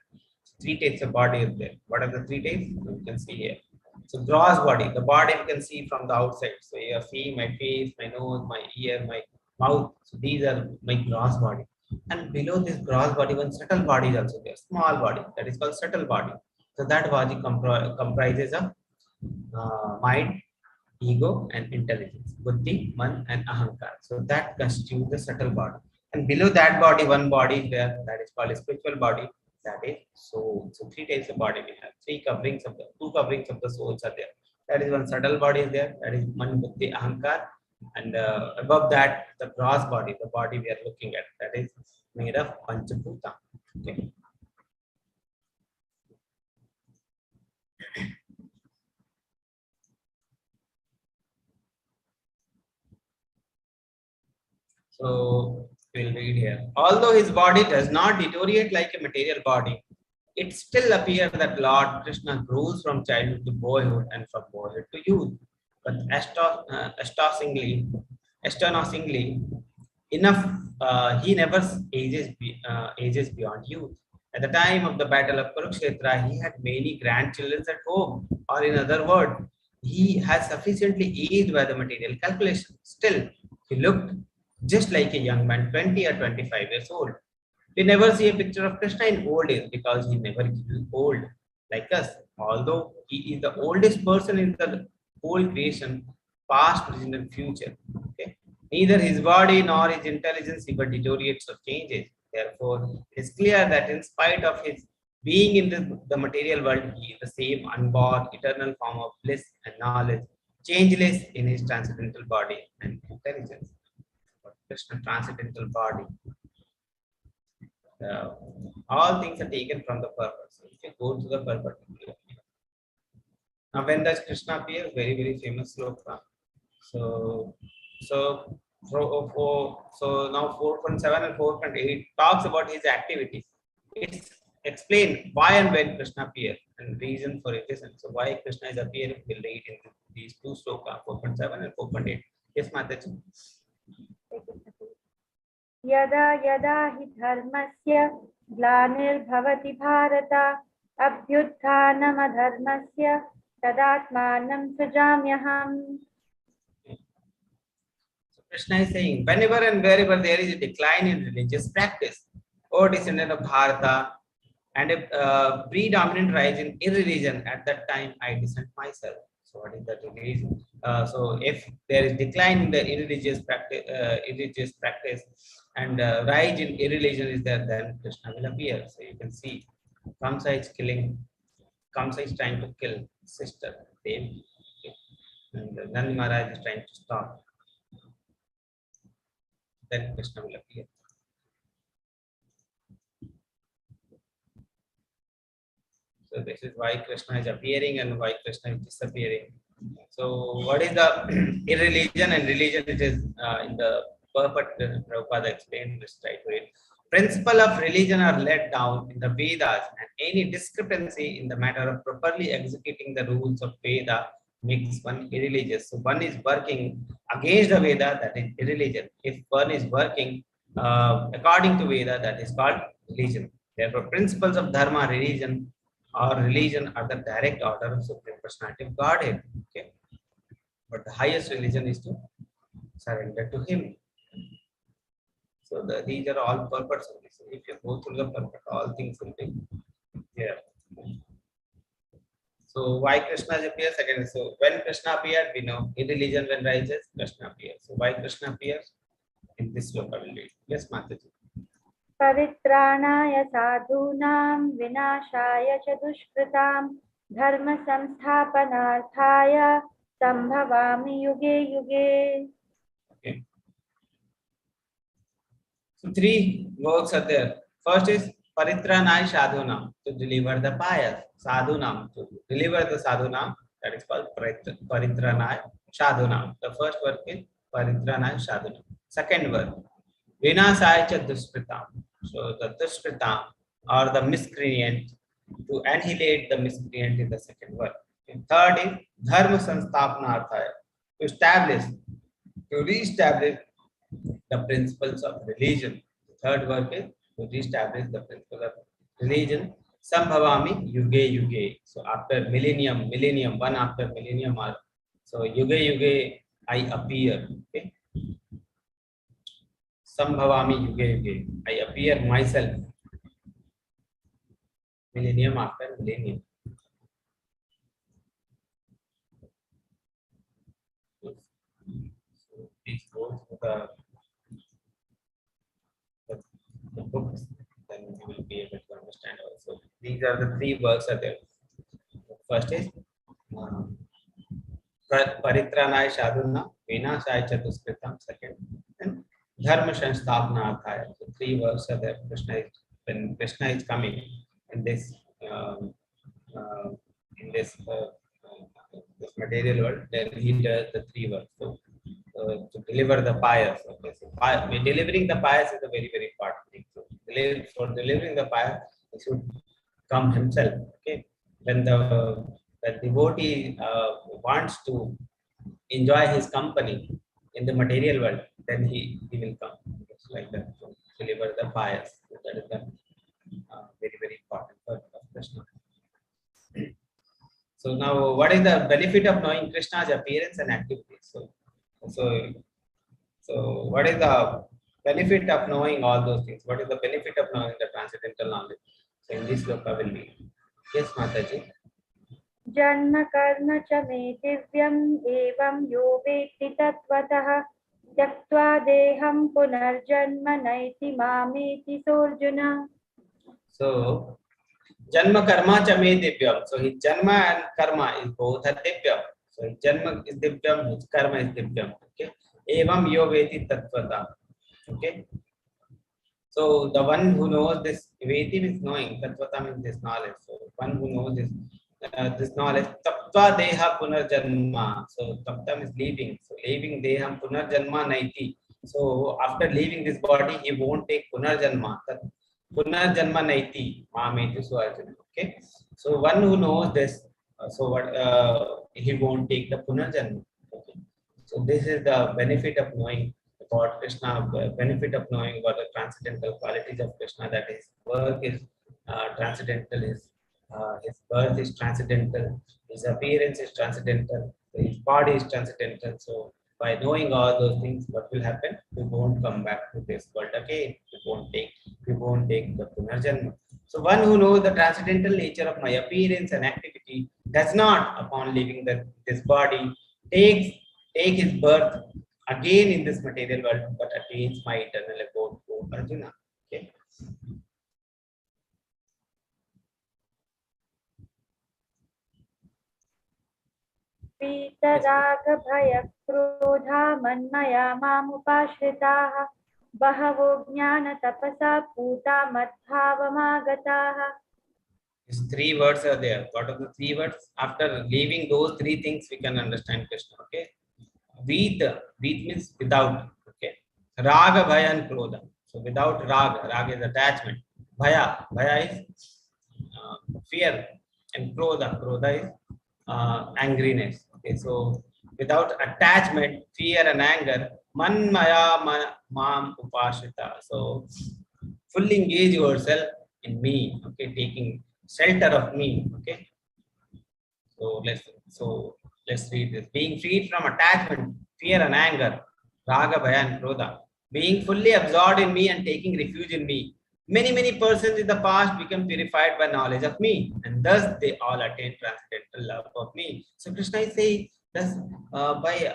Speaker 2: Three types of body is there. What are the three types? You can see here. So gross body, the body you can see from the outside. So you are seeing my face, my nose, my ear, my mouth. So these are my gross body. And below this gross body, one subtle body is also there. Small body, that is called subtle body. So that body comprises of mind, ego, and intelligence, buddhi, man, and ahankar. So that constitutes the subtle body. And below that body, one body is there, that is called a spiritual body, that is soul. So three types of body we have. Two coverings of the souls are there. That is one subtle body is there, that is man, buddhi, ahankar. And above that, the gross body, the body we are looking at, that is made of panchabhuta. Okay. So we'll read here. Although his body does not deteriorate like a material body, it still appears that Lord Krishna grows from childhood to boyhood and from boyhood to youth. But astonishingly enough, he never ages beyond youth. At the time of the battle of Kurukshetra, he had many grandchildren at home, or in other words, he has sufficiently aged by the material calculation. Still, he looked just like a young man, 20 or 25 years old. We never see a picture of Krishna in old age because he never grew old like us. Although he is the oldest person in the whole creation, past, present, and future. Okay? Neither his body nor his intelligence ever deteriorates or changes. Therefore, it is clear that in spite of his being in the material world, he is the same unborn, eternal form of bliss and knowledge, changeless in his transcendental body and intelligence. But Krishna transcendental body, uh, all things are taken from the purpose. So if you go to the purpose, now when does Krishna appear? Very very famous sloka. So so now 4.7 and 4.8 talks about his activities. It's explained why and when Krishna appears and reason for it is. And so why Krishna is appearing, we'll read in these two sloka, 4.7 and 4.8. Yes, Mataji.
Speaker 4: यदा यदा हि धर्मस्य ग्लानिर्भवति Bharat अभ्युत्थानमधर्मस्य तदात्मानं सृजाम्यहम्.
Speaker 2: So Krishna is saying, whenever and wherever there is a decline in religious practice, or descendant of Bharata, and a predominant rise in irreligion, at that time I dissent myself. So what is that religion? So if there is decline in the irreligious practice, and rise in irreligion is there, then Krishna will appear. So you can see Kamsa is trying to kill sister Devi, and Nandi Maharaj is trying to stop. Then Krishna will appear. So this is why Krishna is appearing and why Krishna is disappearing. So what is the irreligion and religion? It is in the purport Prabhupada explained this right way. Principle of religion are laid down in the Vedas, and any discrepancy in the matter of properly executing the rules of Veda makes one irreligious. So one is working against the Veda, that is irreligion. If one is working according to Veda, that is called religion. Therefore, principles of dharma, religion are the direct order of Supreme Personality of Godhead. Okay, but the highest religion is to surrender to Him. So these are all purpose of this. If you go through the purpose, all things will be here. So why Krishna appears again? So when Krishna appeared, we know in religion when rises, Krishna appears. So why Krishna appears? In this local read. Yes, Mataji.
Speaker 4: परित्राणाय साधूनां विनाशाय च दुष्कृतां धर्म संस्थापनार्थाय संभवामि युगे युगे.
Speaker 2: Okay. So three works are there. First is paritranay sadhunam, to deliver the pious. Sadhunam, to deliver the sadhunam, that is called paritranay sadhunam. The first work is paritranay sadhunam. Second work, vinasaya cha duskritam. So the duskritam or the miscreant, to annihilate the miscreant is the second work. And third is dharma sanstapnarthaya, to establish, to re-establish the principles of religion. The third work is to re-establish the principles of religion. Sambhavami yuge yuge. So after millennium, one after millennium, so yuge yuge I appear. Okay. Sambhavami yuge yuge. I appear myself. Millennium after millennium. So these goes to the books, then you will be able to understand also. These are the three works are there. First is paritranaya sadhuna, vinasaya cha duskritam. Second, and dharma sanstapnarthaya. So three works are there. When Krishna is coming in this this material world, then he does the three works. So to deliver the pious. Okay, so delivering the pious is a very very important thing. So for delivering the pious, he should come himself. Okay, when the devotee wants to enjoy his company in the material world, then he will come. It's like that. So deliver the pious. So that is the very very important part of Krishna. So now, what is the benefit of knowing Krishna's appearance and activity? So what is the benefit of knowing all those things? What is the benefit of knowing the transcendental knowledge? So in this sloka will be. Yes, Mataji.
Speaker 4: जन्म कर्म च मे दिव्यम् एवं यो वेत्ति तत्त्वतः त्यक्त्वा देहं पुनर्जन्म नैति मामेति सोऽर्जुन.
Speaker 2: So Janma karma cha me divyam. So his janma and karma is both are divyam. So his janma is divyam, his karma is divyam. Okay. Evam yo veti tattvata. Okay. So the one who knows this, veti means knowing, tattvata means this knowledge. So one who knows this knowledge, tapta deha punarjanma. So tapta means leaving. So leaving deham punarjanma naiti. So after leaving this body, he won't take punarjanma. Punarjanma naiti mameti so Arjuna. Okay, so one who knows this, he won't take the punarjanma. Okay, so this is the benefit of knowing about Krishna, benefit of knowing about the transcendental qualities of Krishna. That his work is transcendental, his birth is transcendental, his appearance is transcendental, his body is transcendental. So by knowing all those things, what will happen? We won't come back to this world again. We won't take the punarjanma. So one who knows the transcendental nature of my appearance and activity does not, upon leaving this body, take his birth again in this material world, but attains my eternal abode, O Arjuna. Okay.
Speaker 4: पीतरागभयक्रोधा मन्मया मामुपाश्रिताः बहवो ज्ञानतपसा पूता मद्भावमागताः.
Speaker 2: These three words are there. What are the three words? After leaving those three things, we can understand Krishna. Okay. Veet means without. Okay. Raga, Bhaya, and Krodha. So without Raga is attachment. Bhaya is fear, and Krodha is angriness. Okay. So without attachment, fear, and anger, Manmaya Mam Upashita. So fully engage yourself in me. Okay, taking shelter of me. Okay. So let's read this. Being freed from attachment, fear, and anger, Raga, Bhaya, and Krodha. Being fully absorbed in me and taking refuge in me. Many persons in the past become purified by knowledge of me, and thus they all attain transcendental love of me. So Krishna is saying, thus by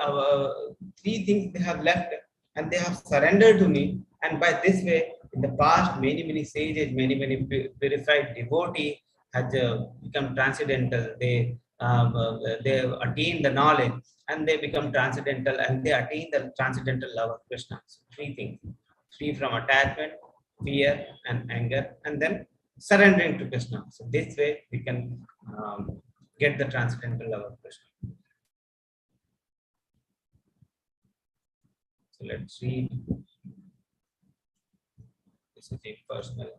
Speaker 2: three things they have left and they have surrendered to me, and by this way, in the past, many sages, many purified devotees has become transcendental. They attain the knowledge and they become transcendental, and they attain the transcendental love of Krishna. So three things: free from attachment, fear, and anger, and then surrendering to Krishna. So this way we can get the transcendental love of Krishna. So let's read. This is impersonal.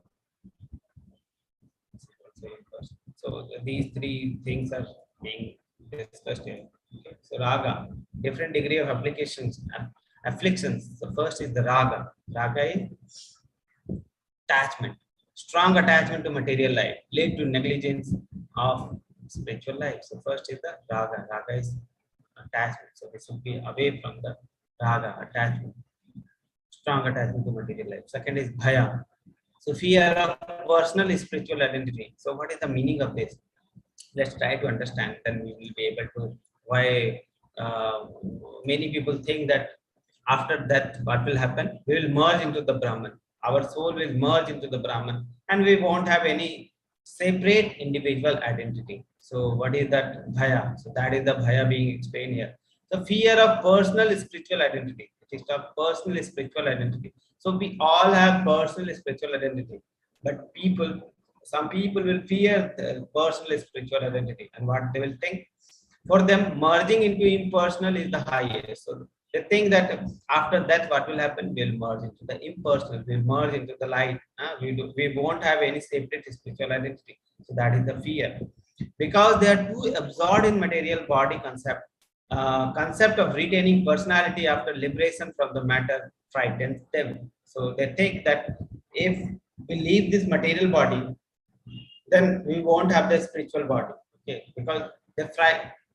Speaker 2: So these three things are being discussed here. Okay. So raga, different degree of afflictions. So first is the raga. Raga is attachment, strong attachment to material life, lead to negligence of spiritual life. So first is the raga. Raga is attachment. So this will be away from the raga, attachment, strong attachment to material life. Second is bhaya. So fear of personal spiritual identity. So what is the meaning of this? Let's try to understand, then we will be able to why many people think that after death, what will happen? We will merge into the Brahman. Our soul will merge into the Brahman and we won't have any separate individual identity. So what is that bhaya? So that is the bhaya being explained here. The fear of personal spiritual identity. It is of personal spiritual identity. So we all have personal spiritual identity, but some people will fear the personal spiritual identity, and what they will think, for them merging into impersonal is the highest. So they think that after that what will happen? We'll merge into the impersonal, we'll merge into the light. We won't have any separate spiritual identity. So that is the fear, because they are too absorbed in material body concept. Concept of retaining personality after liberation from the matter frightens them. So they think that if we leave this material body, then we won't have the spiritual body. Okay, because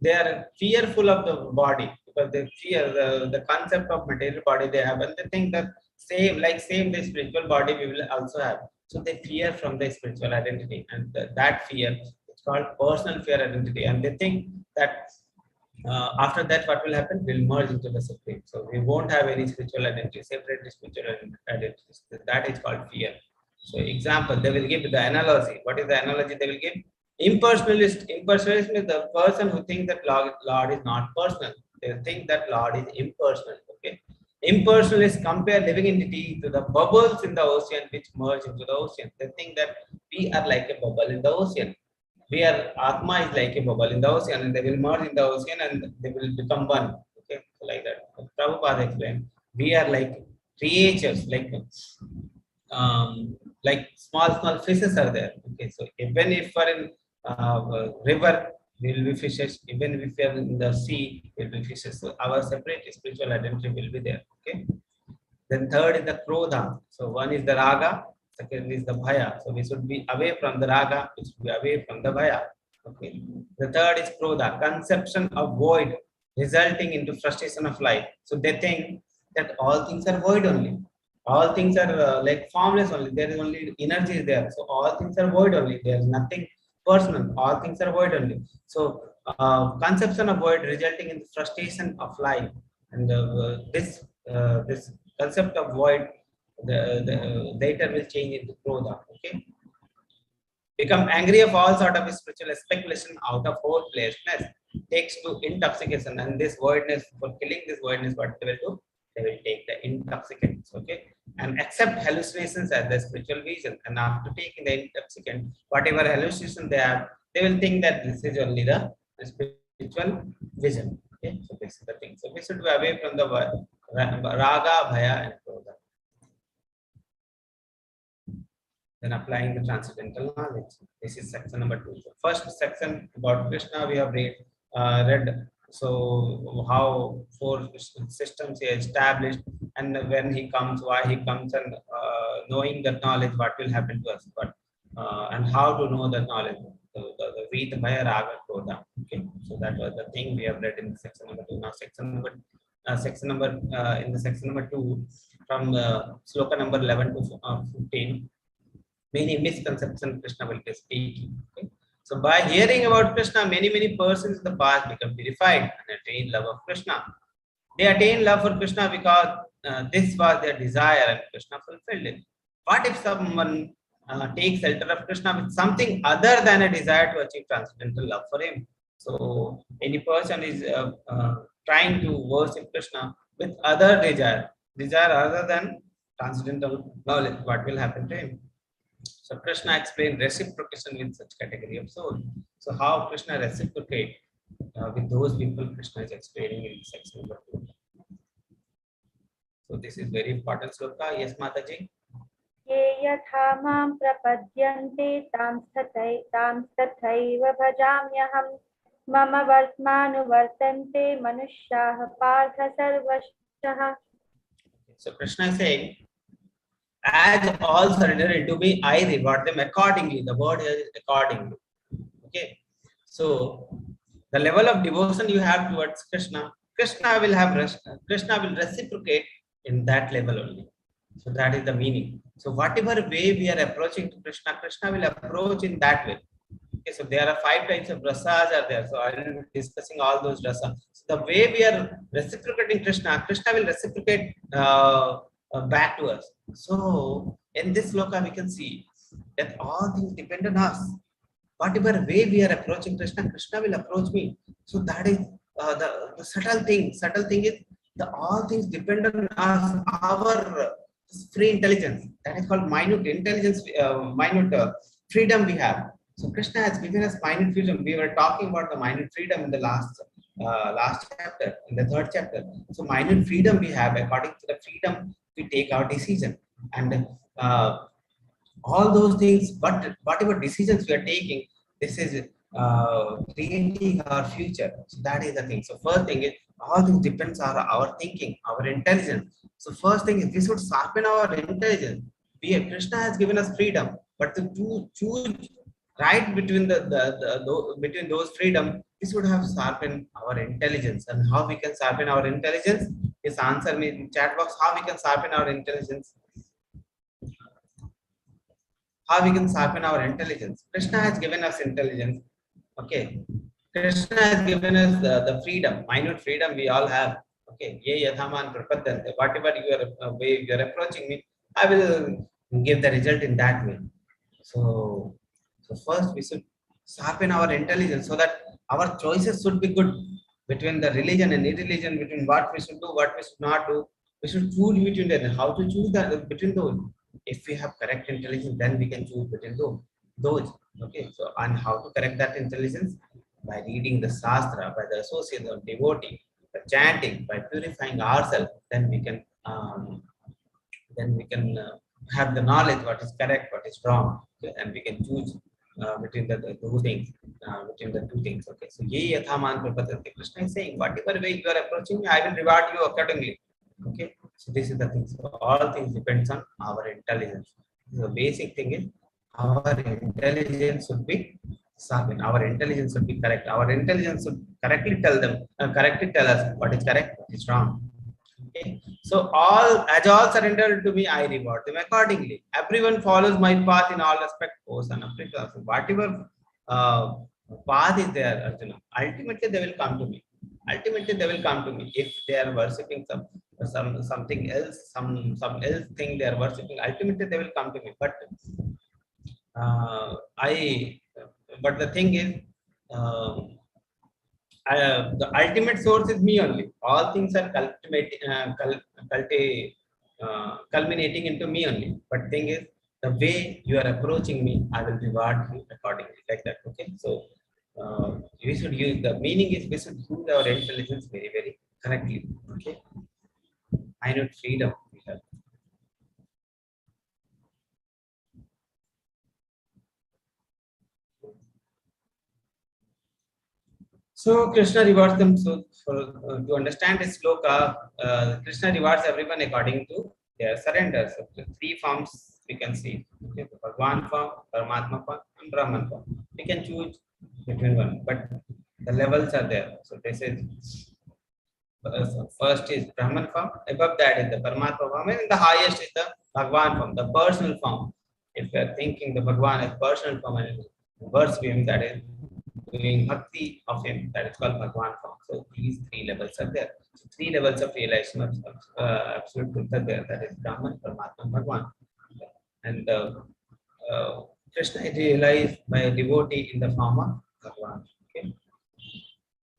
Speaker 2: they are fearful of the body because they fear the concept of material body they have, and they think that same the spiritual body we will also have. So they fear from the spiritual identity, and that fear is called personal fear identity, and they think that after that what will happen, we'll merge into the supreme, so we won't have any spiritual identity, separate spiritual identity. That is called fear. So example, they will give the analogy. What is the analogy they will give? Impersonalist is the person who thinks that Lord is not personal. They think that Lord is impersonal. Okay, impersonalists compare living entity to the bubbles in the ocean which merge into the ocean. They think that we are like a bubble in the ocean. We are Atma is like a bubble in the ocean, and they will merge in the ocean and they will become one. Okay, so like that. Prabhupada explained, we are like creatures, like small fishes are there. Okay, so even if we're in river, we will be fishes. Even if we are in the sea, we will be fishes. So our separate spiritual identity will be there. Okay. Then third is the krodha. So one is the raga, second is the bhaya. So we should be away from the raga, we should be away from the bhaya. Okay. The third is krodha, conception of void resulting into frustration of life. So they think that all things are void only. All things are like formless only. There is only energy is there. So all things are void only. There is nothing personal. All things are void only. So conception of void resulting in frustration of life, and this concept of void, the later will change into krodha. Okay, become angry of all sort of spiritual speculation out of hopelessness takes to intoxication, and this voidness, for killing this voidness, what they will do? They will take the intoxicants. Okay, and accept hallucinations as the spiritual vision, and after taking the intoxicant, whatever hallucination they have, they will think that this is only the spiritual vision. Okay, so this is the thing. So we should be away from the raga, bhaya, and krodha. Then applying the transcendental knowledge. This is section number 2. So first section about Krishna we have read. So how 4 systems he established, and when he comes, why he comes, and knowing that knowledge, what will happen to us, but and how to know that knowledge. The Vita Bhaya Raga Krodha. Okay, so that was the thing we have read in section number 2. Now section number 2 from sloka number 11 to 15. Many misconceptions Krishna will be speaking. Okay? So by hearing about Krishna, many persons in the past become purified and attain love of Krishna. They attain love for Krishna because this was their desire and Krishna fulfilled it. What if someone takes shelter of Krishna with something other than a desire to achieve transcendental love for him? So any person is trying to worship Krishna with other desire other than transcendental knowledge, what will happen to him? So Krishna explained reciprocation with such category of soul. So how Krishna reciprocate with those people, Krishna is explaining in section number 2. So this is very important sloka. Yes, Mataji.
Speaker 4: ये यथा मां प्रपद्यन्ते तां तथैव भजाम्यहम् मम वर्त्मानुवर्तन्ते मनुष्याः पार्थ सर्वशः.
Speaker 2: So Krishna is saying, as all surrender into me, I reward them accordingly. The word here is accordingly. Okay. So the level of devotion you have towards Krishna, Krishna will reciprocate in that level only. So that is the meaning. So whatever way we are approaching to Krishna, Krishna will approach in that way. Okay, so there are 5 types of rasas are there. So I will be discussing all those rasas. So the way we are reciprocating Krishna, Krishna will reciprocate back to us. So in this sloka we can see that all things depend on us. Whatever way we are approaching Krishna, Krishna will approach me. So that is the subtle thing. Subtle thing is the all things depend on us, our free intelligence. That is called minute intelligence, minute freedom we have. So Krishna has given us minute freedom. We were talking about the minute freedom in the last chapter, in the 3rd chapter. So minute freedom we have. According to the freedom, we take our decision, and all those things. But whatever decisions we are taking, this is creating our future. So that is the thing. So first thing is all things depends on our thinking, our intelligence. So first thing is we should sharpen our intelligence. Krishna has given us freedom, but to choose right between between those freedom, this would have sharpened our intelligence. And how we can sharpen our intelligence? Just answer me in chat box. How we can sharpen our intelligence? How we can sharpen our intelligence? Krishna has given us intelligence. Okay. Krishna has given us the freedom, minute freedom we all have. Okay. Ye yathaman prapadyante. Whatever way you are approaching me, I will give the result in that way. So first we should sharpen our intelligence so that our choices should be good between the religion and irreligion, between what we should do, what we should not do. We should choose between them. How to choose that between those? If we have correct intelligence, then we can choose between those. Okay. So, and how to correct that intelligence? By reading the Shastra, by the association of devotee, by chanting, by purifying ourselves, then we can have the knowledge what is correct, what is wrong, okay? And we can choose between the two things, Okay. So, ye yathaman prapadyante. Krishna is saying, whatever way you are approaching me, I will reward you accordingly. Okay. So this is the thing. So all things depends on our intelligence. The basic thing is our intelligence should be sharpened. Our intelligence should be correct. Our intelligence should correctly tell us what is correct, what is wrong. Okay. So all surrender to me, I reward them accordingly. Everyone follows my path in all aspects. Oh, son of Krishna. So whatever path is there, Arjuna, ultimately they will come to me. Ultimately they will come to me. If they are worshipping something else, some else thing they are worshipping, ultimately they will come to me. But the thing is, the ultimate source is me only. All things are culminating into me only. But thing is, the way you are approaching me, I will reward you accordingly, like that. Okay. So we should use, the meaning is we should use our intelligence very, very correctly. Okay. Minute freedom we have. So Krishna rewards them. So to understand this sloka, Krishna rewards everyone according to their surrender. So the three forms we can see. Okay, the Bhagwan form, Paramatma form, and Brahman form. We can choose between one, but the levels are there. So this is first is Brahman form. Above that is the Paramatma form, and the highest is the Bhagwan form, the personal form. If we are thinking the Bhagwan is personal form and words him, that is doing bhakti of him, that is called Bhagwan form. So these three levels are there. So three levels of realization of absolute truth are there. That is Brahman, Paramatma, Bhagwan. And Krishna is realized by a devotee in the form of Bhagwan. Okay.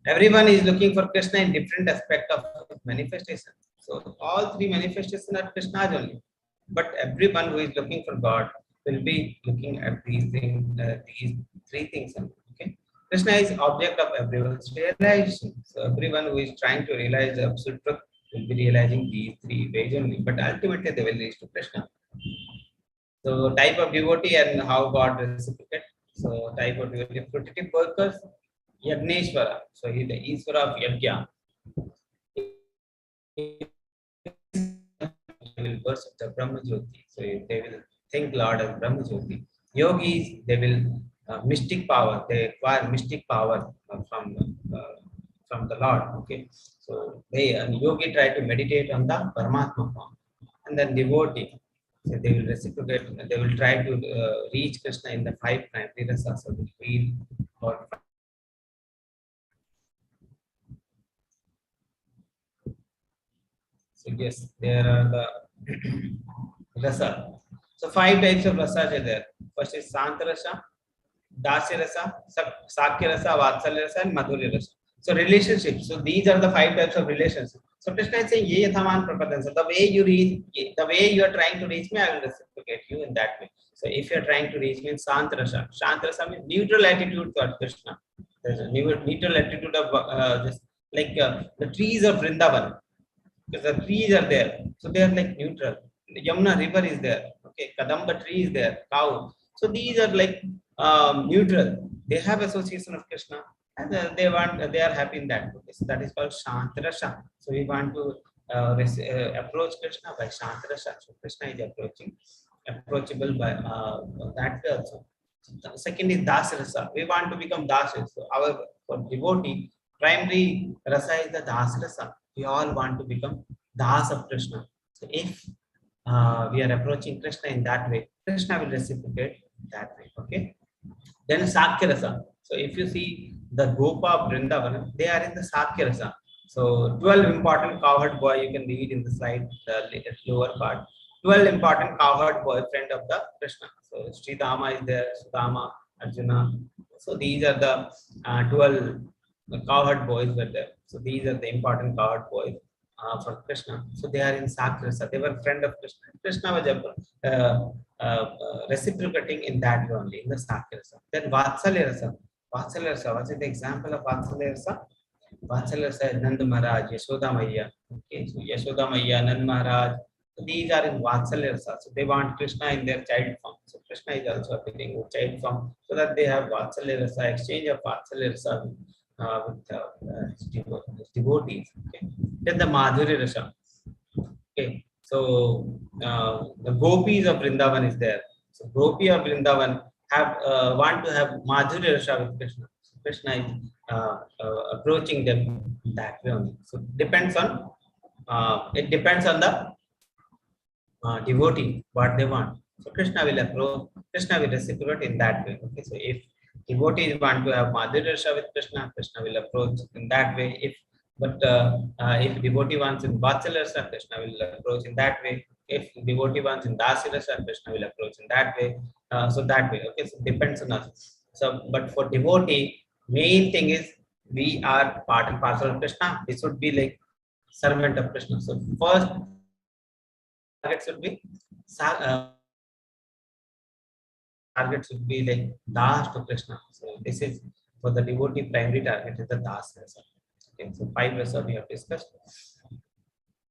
Speaker 2: Everyone is looking for Krishna in different aspect of manifestation. So all three manifestations are Krishna's only. But everyone who is looking for God will be looking at these things, these three things. Okay. Krishna is object of everyone's realization. So everyone who is trying to realize the absolute truth will be realizing these three ways only. But ultimately they will reach to Krishna. So type of devotee and how God reciprocate. So type of devotee, fruitive workers, Yagneshwara. So he is the Ishvara of Yajna. They will worship the Brahma Jyoti. So they will think Lord as Brahma Jyoti. Yogis, they will mystic power. They acquire mystic power from the Lord. Okay. So yogi try to meditate on the Paramatma form, and then devotee. So they will reciprocate. They will try to reach Krishna in the five primary rasas. So they feel or so yes, there are the rasa. So five types of rasas are there. First is Santa rasa, Dasya rasa, Sakya rasa, Vatsalya rasa, and Madhurya rasa. So relationships. So these are the five types of relationships. So Krishna is saying, Ye yathaman prapadan. So the way you are trying to reach me, I will reciprocate you in that way. So if you are trying to reach me in Santa rasa means neutral attitude toward Krishna. There's a neutral attitude of just like the trees of Vrindavan. Because the trees are there, so they are like neutral. The Yamuna river is there. Okay, Kadamba tree is there. Cow. So these are like neutral. They have association of Krishna, and they are happy in that. Okay, so that is called Shantarasha. So we want to approach Krishna by Shantarasha. So Krishna is approachable by that way also. Second is Das Rasa. We want to become Das. So our for devotee, primary rasa is the Das Rasa. We all want to become Das of Krishna. So if we are approaching Krishna in that way, Krishna will reciprocate that way. Okay. Then Sakya Rasa. So if you see the Gopa of Vrindavan, they are in the Sakya Rasa. So 12 important cowherd boy, you can read in the slide, the lower part. 12 important cowherd boyfriend of the Krishna. So Sri Dama is there, Sudama, Arjuna. So these are the 12 cowherd boys were there. So these are the important cowherd boys for Krishna. So they are in Sakrasa. They were friend of Krishna. Krishna was reciprocating in that way only, in the Sakrasa. Then Vatsalya Rasa. Vatsalya Rasa. What is the example of Vatsalya Rasa? Vatsalya Rasa is Nand Maharaj, Yashoda Maiya. Okay, so Yashoda Maiya, Nand Maharaj. So these are in Vatsalya Rasa. So they want Krishna in their child form. So Krishna is also appearing in child form, so that they have Vatsalya Rasa, exchange of Vatsalya Rasa with devotees. Okay. Then the Madhurya Rasa. Okay. So the gopis of Vrindavan is there. So gopi of Vrindavan have want to have Madhurya Rasa with Krishna. So Krishna is approaching them that way only. So depends on it depends on the devotee what they want. So Krishna will approach, Krishna will reciprocate in that way. Okay, so if devotees want to have Madhurya Rasa with Krishna, Krishna will approach in that way. If devotee wants in Vatsalya Rasa, Krishna will approach in that way. If devotee wants in Dasya Rasa, Krishna will approach in that way. So that way. Okay, so depends on us. So, but for devotee, main thing is we are part and parcel of Krishna. We should be like servant of Krishna. So first target should be like Das to Krishna. So this is for the devotee primary target is the Das Rasa. Okay, so 5 rasa we have discussed.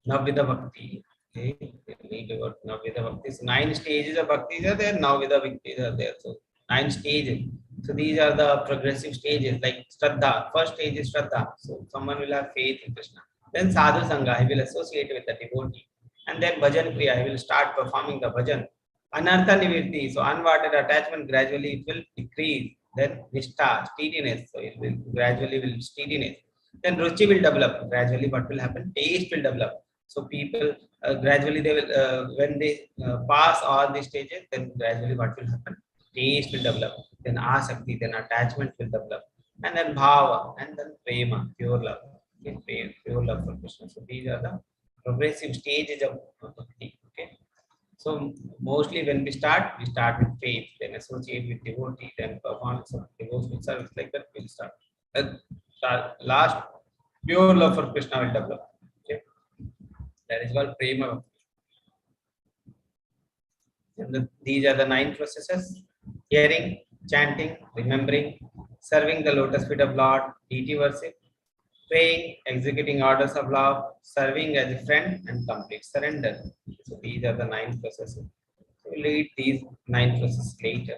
Speaker 2: Navvidha Bhakti. Okay, we read about Navvidha Bhakti. So 9 stages of Bhakti are there. Navvidha Bhakti are there. So 9 stages. So these are the progressive stages like Shraddha. First stage is Shraddha. So someone will have faith in Krishna. Then Sadhu Sangha, he will associate with the devotee. And then Bhajan Kriya, he will start performing the bhajan. Anartha Nivirti, so unwanted attachment gradually it will decrease. Then Nishtha, steadiness, so it will gradually steadiness. Then Ruchi will develop. Gradually what will happen? Taste will develop. So people gradually they will, when they pass all these stages, then gradually what will happen? Taste will develop. Then Asakti, then attachment will develop. And then Bhava, and then Prema, pure love. Okay, pure love for Krishna. So these are the progressive stages of bhakti. Okay. So mostly when we start with faith, then associate with devotee, then performance of devotional service, like that we'll start. Last, pure love for Krishna will develop. Okay. That is called prema. And these are the 9 processes: hearing, chanting, remembering, serving the lotus feet of Lord, deity worship, praying, executing orders of love, serving as a friend, and complete surrender. So these are the 9 processes. So we'll read these 9 processes later.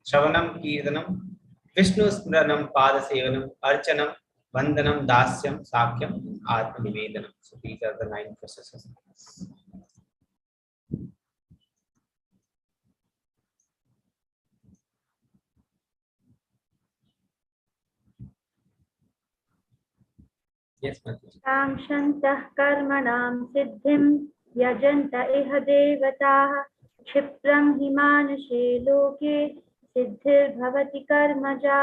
Speaker 2: Shravanam, Kirtanam, Vishnu Smranam, Pada Sevanam, Archanam, Vandanam, Dasyam, Sakyam, Atma Nivedanam. So these are the 9 processes. Yes, Mataji.
Speaker 4: काङ्क्षन्तः कर्मणां सिद्धिं यजन्त इह देवताः क्षिप्रं हि मानुषे लोके सिद्धिर्भवति कर्मजा.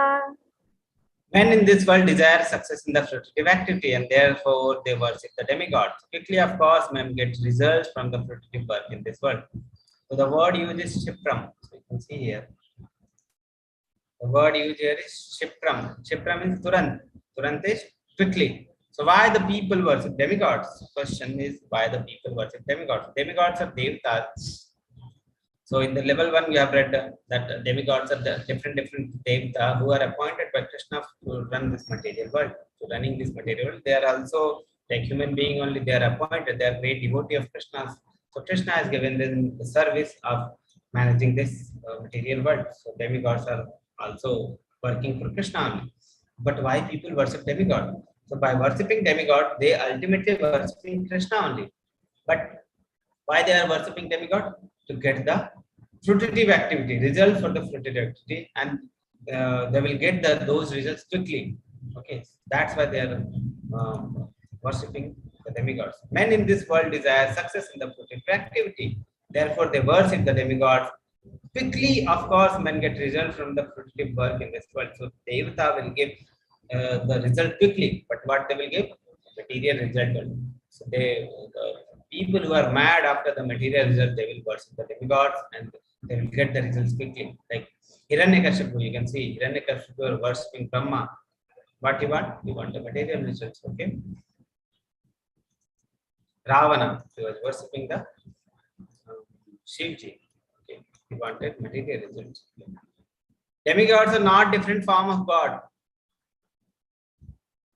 Speaker 2: Men in this world desire success in the fruitive activity and therefore they worship the demigods. Quickly, of course, men get results from the fruitive work in this world. So the word used is Shipram. So you can see here. The word used here is Shipram. Shipram means Turant. Turant is quickly. So why the people worship demigods? Question is why the people worship demigods. Demigods are devatas. So in the level 1, we have read that demigods are the different devata who are appointed by Krishna to run this material world. So running this material world, they are also like human being only. They are appointed. They are great devotee of Krishna. So Krishna has given them the service of managing this material world. So demigods are also working for Krishna only. But why people worship demigod? So by worshipping demigod, they ultimately worshipping Krishna only. But why they are worshipping demigod? To get the fruitive activity, result for the fruitive activity, and they will get those results quickly. Okay, that's why they are worshipping the demigods. Men in this world desire success in the fruitive activity. Therefore, they worship the demigods quickly. Of course, men get result from the fruitive work in this world. So, Devata will give the result quickly, but what they will give? Material result only. So, the people who are mad after the material result, they will worship the demigods and they will get the results quickly. Like Hiranyakashipu, you can see Hiranyakashipu are worshipping Brahma. What you want? You want the material results, okay? Ravana, he was worshipping the Shivji. Okay, he wanted material results. Demigods are not different form of God,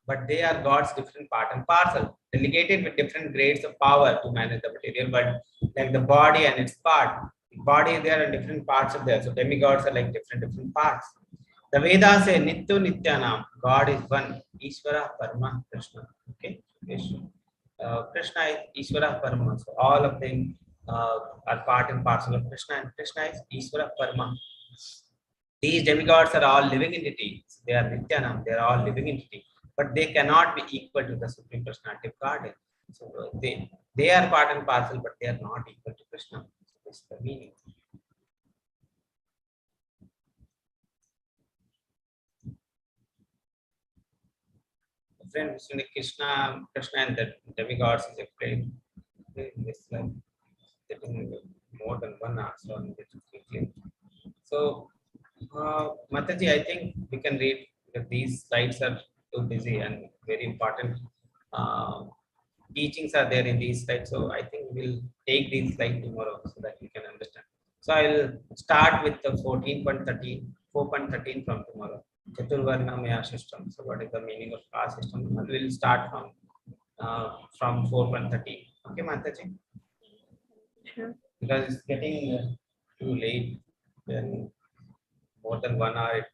Speaker 2: but they are God's different part and parcel, delegated with different grades of power to manage the material world, like the body and its part. Body, there are different parts of there. So demigods are like different parts. The Vedas say Nitya Nityanam, God is one, Ishvara Parama Krishna. Okay, Krishna is Ishvara Parama. So all of them are part and parcel of Krishna, and Krishna is Ishvara Parama. These demigods are all living entities. They are Nityanam, they are all living entities, but they cannot be equal to the Supreme Personality of Godhead. So they are part and parcel, but they are not equal to Krishna. So this is the meaning. Friend, Krishna and the demigods is explained in this getting more than 1 hour, so I'm getting quickly. So, Mataji, I think we can read because these slides are too busy and very important teachings are there in these slides. So I think we'll take these slides tomorrow so that we can understand. So I'll start with the 4.13 from tomorrow. Chaturvarna Maya system. So what is the meaning of caste system? We'll start from 4.13. Okay, Mataji?
Speaker 4: Sure.
Speaker 2: Because it's getting too late. Then more than 1 hour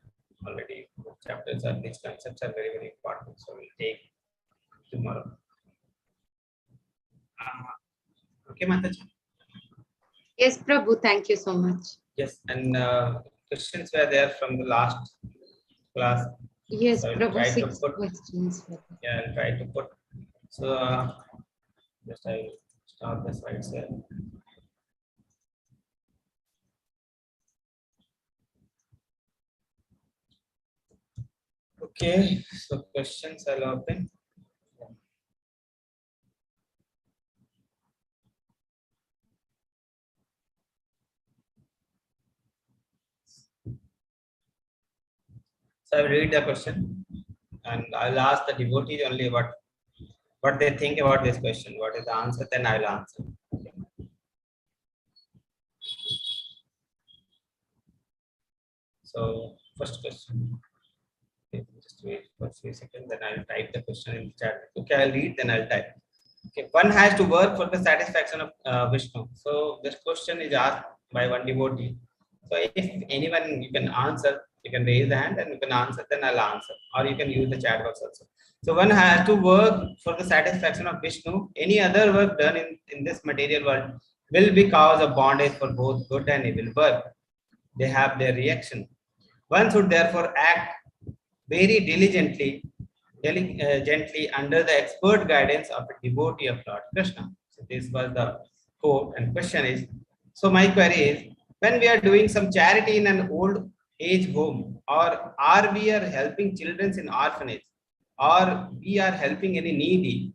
Speaker 2: already. Chapters and these concepts are very important. So we'll take tomorrow. Okay, Mataji?
Speaker 1: Yes, Prabhu, thank you so much.
Speaker 2: Yes, and questions were there from the last class.
Speaker 1: Yes,
Speaker 2: So I'll
Speaker 1: Prabhu,
Speaker 2: try to
Speaker 1: 6
Speaker 2: put,
Speaker 1: questions.
Speaker 2: yeah, I'll try to put. So just I will start the slides here. Okay, so questions I'll open. So I will read the question and I'll ask the devotees only what they think about this question. What is the answer? Then I'll answer. Okay. So first question. Okay, just wait for a few seconds. Then I'll type the question in the chat. Okay, I'll read. Then I'll type. Okay, one has to work for the satisfaction of Vishnu. So this question is asked by one devotee. So if anyone you can answer, you can raise the hand and you can answer, then I'll answer. Or you can use the chat box also. So one has to work for the satisfaction of Vishnu. Any other work done in this material world will be cause of bondage for both good and evil work. They have their reaction. One should therefore act very diligently gently under the expert guidance of a devotee of Lord Krishna. So this was the quote and question is, so my query is, when we are doing some charity in an old age home, or are we are helping children in orphanage, or we are helping any needy,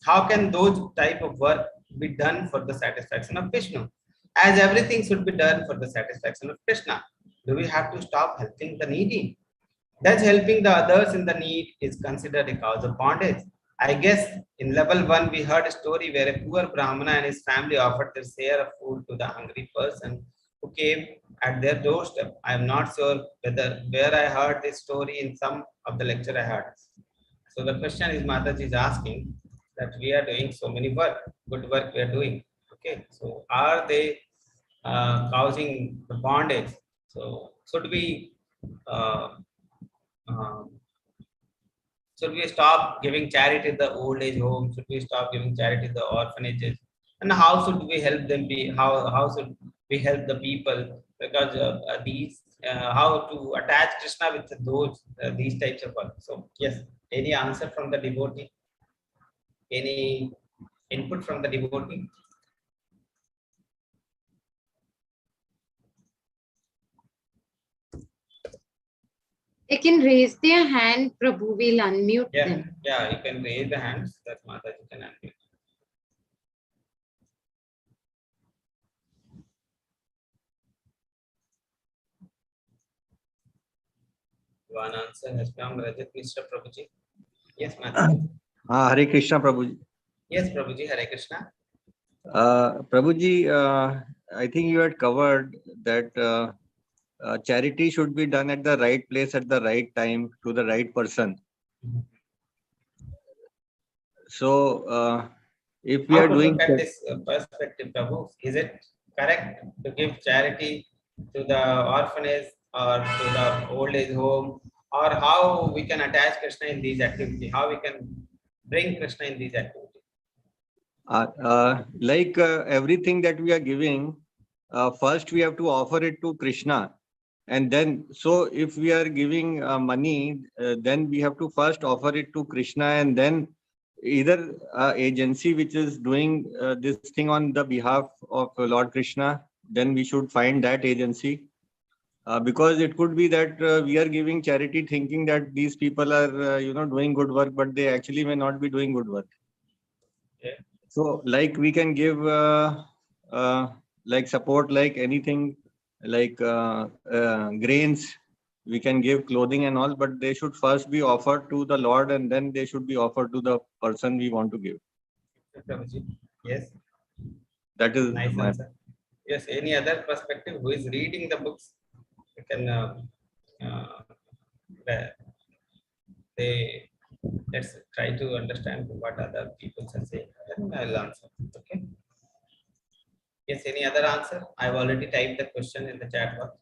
Speaker 2: how can those type of work be done for the satisfaction of Vishnu? As everything should be done for the satisfaction of Krishna, do we have to stop helping the needy? Thus, helping the others in the need is considered a cause of bondage. I guess in level 1, we heard a story where a poor Brahmana and his family offered their share of food to the hungry person who came at their doorstep. I am not sure where I heard this story in some of the lecture I heard. So the question is, Mataji is asking that we are doing so many good work we are doing. Okay, so are they causing the bondage? So should we should we stop giving charity to the old age home? Should we stop giving charity to the orphanages? and how should we help them be, how should we help the people, because these how to attach Krishna with those these types of work. So yes, any answer from the devotee, any input from the devotee?
Speaker 1: They can raise their hand, Prabhu, we'll unmute them.
Speaker 2: Yeah, you can raise the hands, that Mataji can unmute. One answer has come, Rajat Mr. Prabhuji. Yes, Mataji.
Speaker 6: Hare Krishna, Prabhuji.
Speaker 2: Yes, Prabhuji, Hare Krishna.
Speaker 6: Prabhuji, I think you had covered that charity should be done at the right place at the right time to the right person. So, if we
Speaker 2: How
Speaker 6: are
Speaker 2: to
Speaker 6: doing
Speaker 2: look at this perspective, Prabhu? Is it correct to give charity to the orphanage or to the old age home, or how we can attach Krishna in these activities? How we can bring Krishna in these activities?
Speaker 6: everything that we are giving, first we have to offer it to Krishna. And then, so if we are giving money, then we have to first offer it to Krishna, and then either agency which is doing this thing on the behalf of Lord Krishna, then we should find that agency. Because it could be that we are giving charity thinking that these people are, doing good work, but they actually may not be doing good work.
Speaker 2: Okay.
Speaker 6: So, like we can give like support, like anything, like grains, we can give clothing and all, but they should first be offered to the Lord, and then they should be offered to the person we want to give.
Speaker 2: Prabhuji. Yes,
Speaker 6: That is
Speaker 2: nice
Speaker 6: my
Speaker 2: answer. Yes, any other perspective? Who is reading the books? We can they let's try to understand what other people are saying, and I'll answer. Okay. Yes, any other answer? I've already typed the question in the chat box.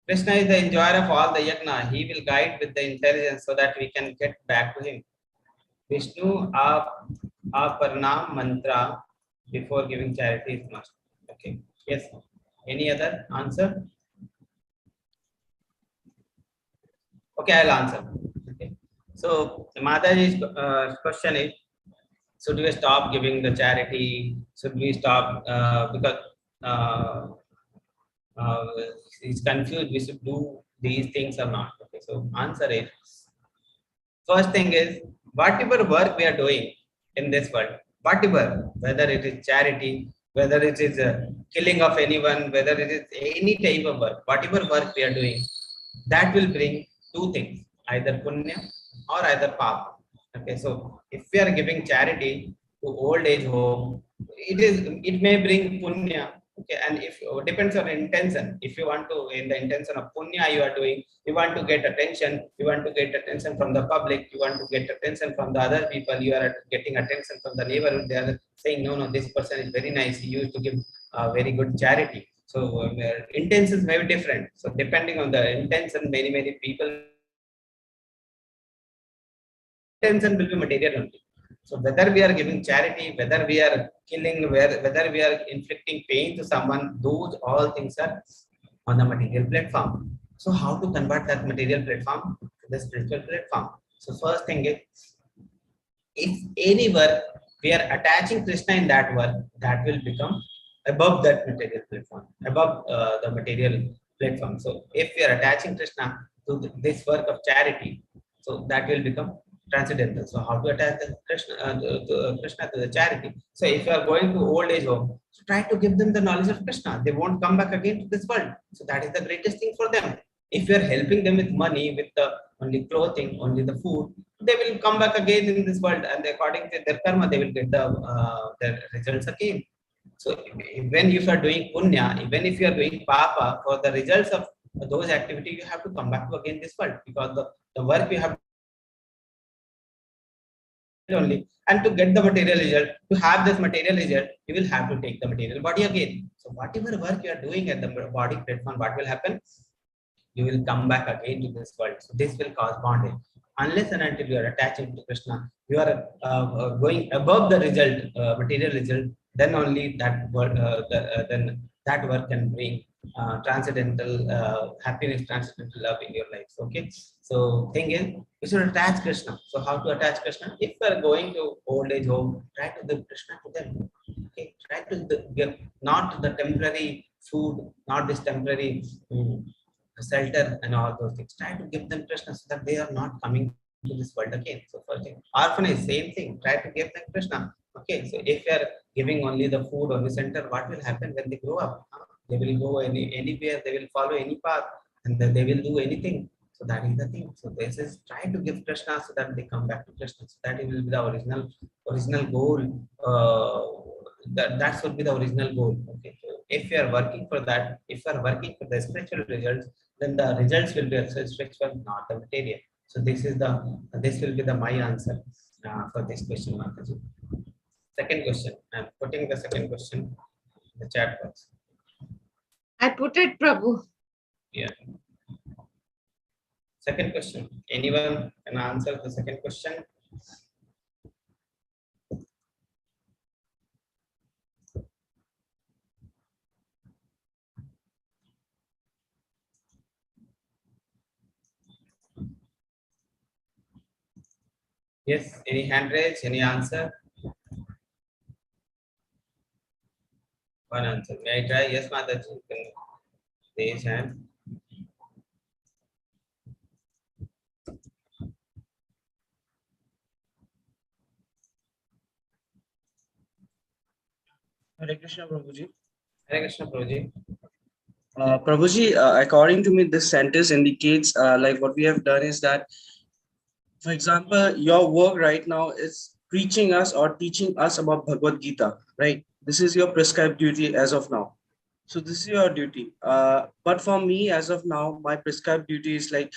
Speaker 2: Krishna is the enjoyer of all the yajna. He will guide with the intelligence so that we can get back to him. Vishnu aparnam mantra before giving charity is must. Okay. Yes. Any other answer? Okay, I'll answer. Okay. So Mataji's question is: should we stop giving the charity? Should we stop because he's confused? We should do these things or not? Okay. So answer is: first thing is, whatever work we are doing in this world, whatever, whether it is charity, whether it is killing of anyone, whether it is any type of work, whatever work we are doing, that will bring two things, either punya or either papa. Okay, so if we are giving charity to old age home, it may bring punya. Okay, and if depends on intention. If you want to, in the intention of punya, you are doing, you want to get attention, you want to get attention from the public, you want to get attention from the other people, you are getting attention from the neighborhood. They are saying, no, this person is very nice. He used to give very good charity. So intentions may be different. So depending on the intention, many people intention will be material only. So whether we are giving charity, whether we are killing, whether we are inflicting pain to someone, those all things are on the material platform. So how to convert that material platform to the spiritual platform? So first thing is, if any work we are attaching Krishna in that work, that will become above that material platform, above the material platform. So if we are attaching Krishna to this work of charity, so that will become transcendental. So how to attach the Krishna to the charity? So if you are going to old age home, so try to give them the knowledge of Krishna. They won't come back again to this world. So that is the greatest thing for them. If you are helping them with money, with the only clothing, only the food, they will come back again in this world, and according to their karma, they will get their results again. So even if you are doing punya, even if you are doing papa, for the results of those activities, you have to come back to again this world, because the work you have only, and to get the material result, to have this material result, you will have to take the material body again. So whatever work you are doing at the body platform, what will happen? You will come back again to this world. So this will cause bondage. unless and until you are attaching to Krishna, you are going above the result, material result, then only that work, then that work can bring transcendental happiness, transcendental love in your life. Okay, so thing is, we should attach Krishna. So how to attach Krishna? If we are going to old age home, try to give Krishna to them. Okay, try to give not the temporary food, not this temporary shelter and all those things. Try to give them Krishna so that they are not coming to this world again. So for orphanage, same thing. Try to give them Krishna. Okay, so if you are giving only the food or the center, what will happen when they grow up? They will go anywhere, they will follow any path, and then they will do anything. So that is the thing. So this is try to give Krishna so that they come back to Krishna. So that will be the original goal. That should be the original goal. Okay. So if you are working for that, if you are working for the spiritual results, then the results will be spiritual, not the material. So this will be the my answer for this question, Mataji. Second question. I'm putting the second question in the chat box.
Speaker 1: I put it, Prabhu.
Speaker 2: Yeah. Second question. Anyone can answer the second question? Yes. Any hand raise? Any answer? One answer. May I try? Yes, Mataji. You can raise hand.
Speaker 7: Hare Krishna, Prabhuji.
Speaker 2: Hare Krishna, Prabhuji.
Speaker 7: Prabhuji, according to me, this sentence indicates like what we have done is that, for example, your work right now is preaching us or teaching us about Bhagavad-Gita, right? This is your prescribed duty as of now. So this is your duty. But for me, as of now, my prescribed duty is like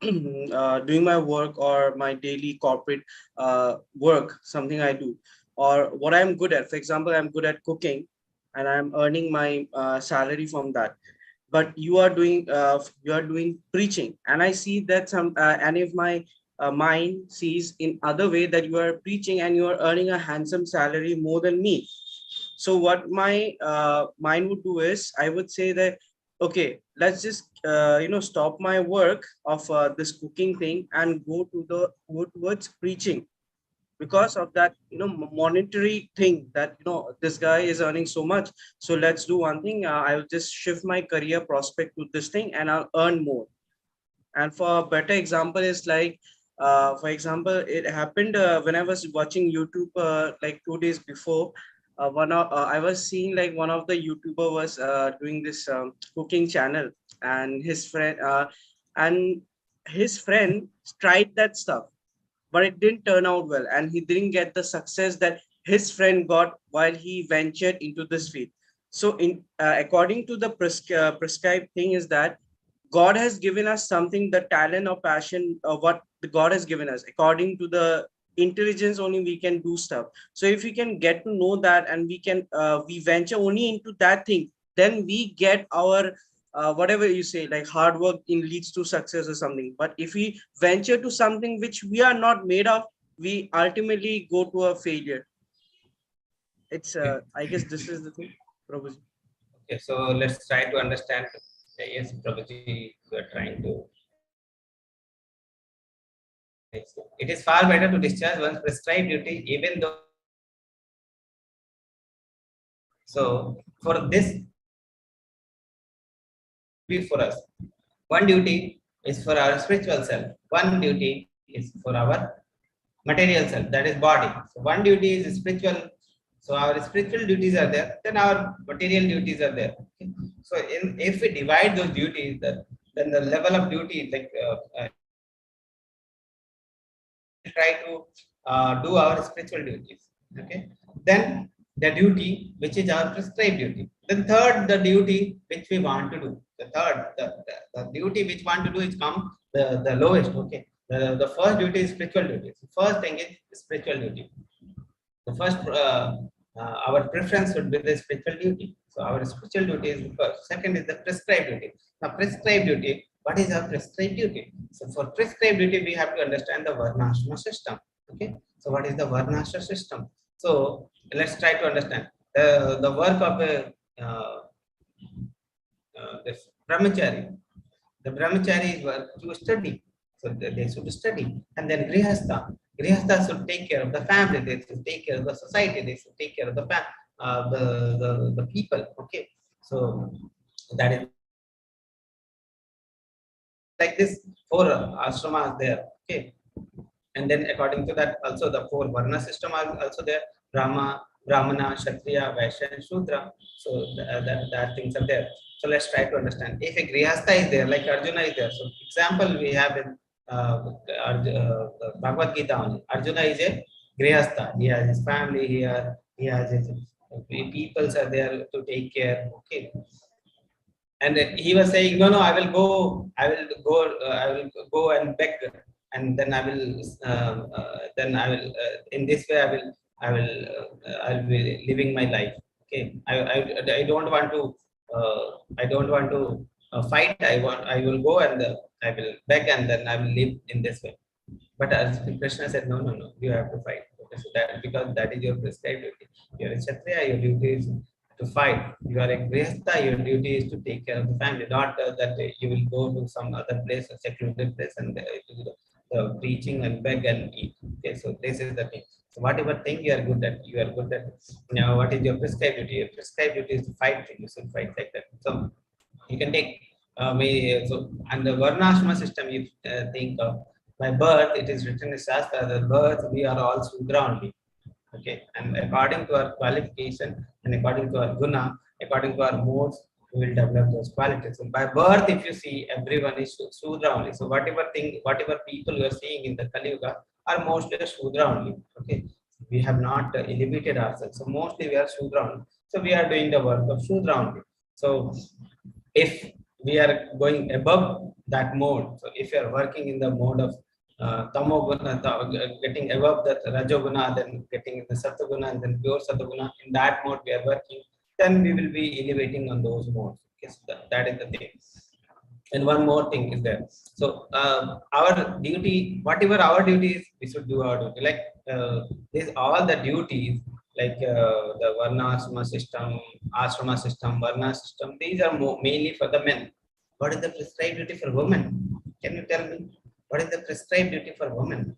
Speaker 7: doing my work or my daily corporate work, something I do, or what I'm good at. For example, I'm good at cooking and I'm earning my salary from that. But you are doing preaching, and I see that any of my mind sees in other way that you are preaching and you are earning a handsome salary more than me. So what my mind would do is, I would say that, okay, let's just stop my work of this cooking thing and go towards preaching, because of that monetary thing that this guy is earning so much. So let's do one thing. I'll just shift my career prospect to this thing and I'll earn more. And for a better example is like, for example, it happened when I was watching YouTube like 2 days before. I was seeing like one of the YouTuber was doing this cooking channel, and his friend tried that stuff, but it didn't turn out well, and he didn't get the success that his friend got while he ventured into this field. So according to the prescribed thing is that God has given us something, the talent or passion, what God has given us. According to the intelligence only we can do stuff. So if we can get to know that, and we venture only into that thing, then we get our whatever you say, like hard work leads to success or something. But if we venture to something which we are not made of, we ultimately go to a failure. It's I guess this is the thing, Prabhuji.
Speaker 2: Okay, so let's try to understand. Yes, Prabhuji, you are trying to. It is far better to discharge one's prescribed duty, even though. So for this, for us, one duty is for our spiritual self, one duty is for our material self, that is body. So one duty is spiritual. So our spiritual duties are there, then our material duties are there. Okay? So if we divide those duties, then the level of duty, like try to do our spiritual duties. Okay, then the duty which is our prescribed duty. Then third, the duty which we want to do. The third, the duty which we want to do is come the lowest. Okay, the first duty is spiritual duty. So first thing is spiritual duty. The first, our preference would be the spiritual duty. So our spiritual duty is first. Second is the prescribed duty. Now prescribed duty, What is our prescribed duty? So for prescribed duty, we have to understand the Varnashrama system. Okay. So what is the Varnashrama system? So let's try to understand the work of a this brahmachari. The brahmachari is work to study. So they should study. And then grihastha. Grihastha should take care of the family. They should take care of the society. They should take care of the people. Okay. So that is like this 4 ashramas there. Okay. And then according to that, also the 4 varna system are also there. Brahmana, Kshatriya, Vaishya, and Shudra. So that things are there. So let's try to understand. If a Grihastha is there, like Arjuna is there. So example we have in Bhagavad-Gita only. Arjuna is a Grihastha. He has his family here. He has his peoples are there to take care. Okay. And he was saying, no, I will go and beg, and then I will in this way I'll be living my life. Okay, I don't want to fight. I will go and I will beg, and then I will live in this way. But as Krishna said, no, you have to fight. Okay, so that because that is your prescribed duty. You are a Kshatriya, your duty is to fight. You are a Grihastha, your duty is to take care of the family, not that you will go to some other place, a secluded place, and do the preaching and beg and eat. Okay, so this is the thing. So whatever thing you are good at, you are good at. Now, what is your prescribed duty? Your prescribed duty is to fight. You should fight like that. So you can take so and the Varnashrama system. You think of by birth, it is written in Shastra that birth we are all Sudra only. Okay, and according to our qualification and according to our guna, according to our modes, we will develop those qualities. So by birth, if you see, everyone is Sudra only. So whatever people you are seeing in the Kali Yuga are mostly Sudra only. Okay, we have not elevated ourselves. So mostly we are Sudra only. So we are doing the work of Sudra only. So if we are going above that mode, so if you are working in the mode of tamoguna, getting above that rajoguna, then getting in the satoguna, and then pure satoguna, in that mode we are working, then we will be elevating on those modes. Okay, so that is the thing. And one more thing is there. So our duty, whatever our duty is, we should do our duty. Like this, all the duties, like the Varnashrama system, Ashrama system, Varna system, these are mainly for the men. What is the prescribed duty for women? Can you tell me? What is the prescribed duty for women?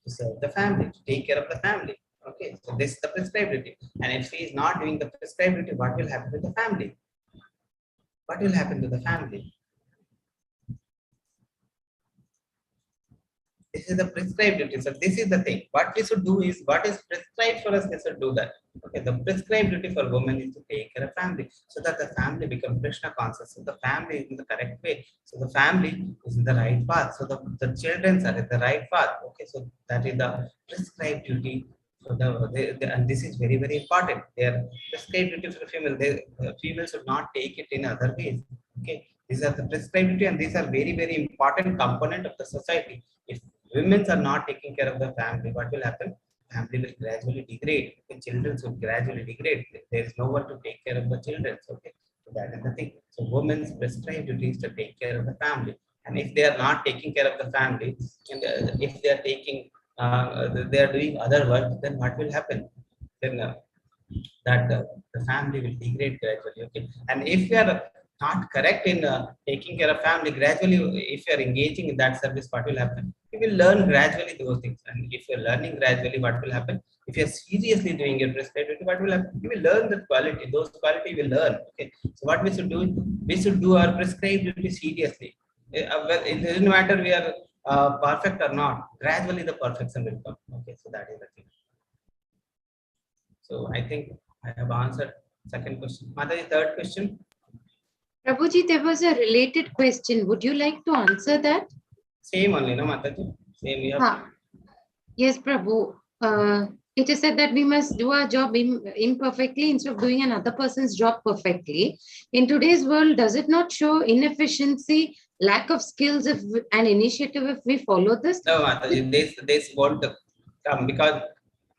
Speaker 2: To serve the family, to take care of the family. Okay, so this is the prescribed duty. And if she is not doing the prescribed duty, what will happen to the family? What will happen to the family? This is the prescribed duty. So this is the thing. What we should do is, what is prescribed for us, we should do that. Okay, the prescribed duty for women is to take care of family, so that the family becomes Krishna conscious. So the family is in the correct way. So the family is in the right path. So the children are in the right path. Okay, so that is the prescribed duty. So and this is very, very important. Their prescribed duty for the female. Females should not take it in other ways. Okay, these are the prescribed duty, and these are very, very important component of the society. If women are not taking care of the family, what will happen? Family will gradually degrade. The children will gradually degrade. There is no one to take care of the children. Okay, so that is the thing. So women's prescribed duty is to take care of the family. And if they are not taking care of the family, and if they are taking, they are doing other work, then what will happen? Then the family will degrade gradually. Okay, and if you are not correct in taking care of family, gradually, if you are engaging in that service, what will happen? You will learn gradually those things. And if you're learning gradually, what will happen? If you're seriously doing your prescribed duty, what will happen? You will learn that quality. Those quality you will learn. Okay. So what we should do? We should do our prescribed duty seriously. Well, it doesn't matter we are perfect or not. Gradually, the perfection will come. Okay. So that is the thing. So I think I have answered second question. Mataji, third question.
Speaker 1: Prabhuji, there was a related question. Would you like to answer that?
Speaker 2: Same only, no, Mataji? Same, we have.
Speaker 1: Yes, Prabhu. It is said that we must do our job imperfectly instead of doing another person's job perfectly. In today's world, does it not show inefficiency, lack of skills and initiative if we follow this?
Speaker 2: No, Mataji, this won't come because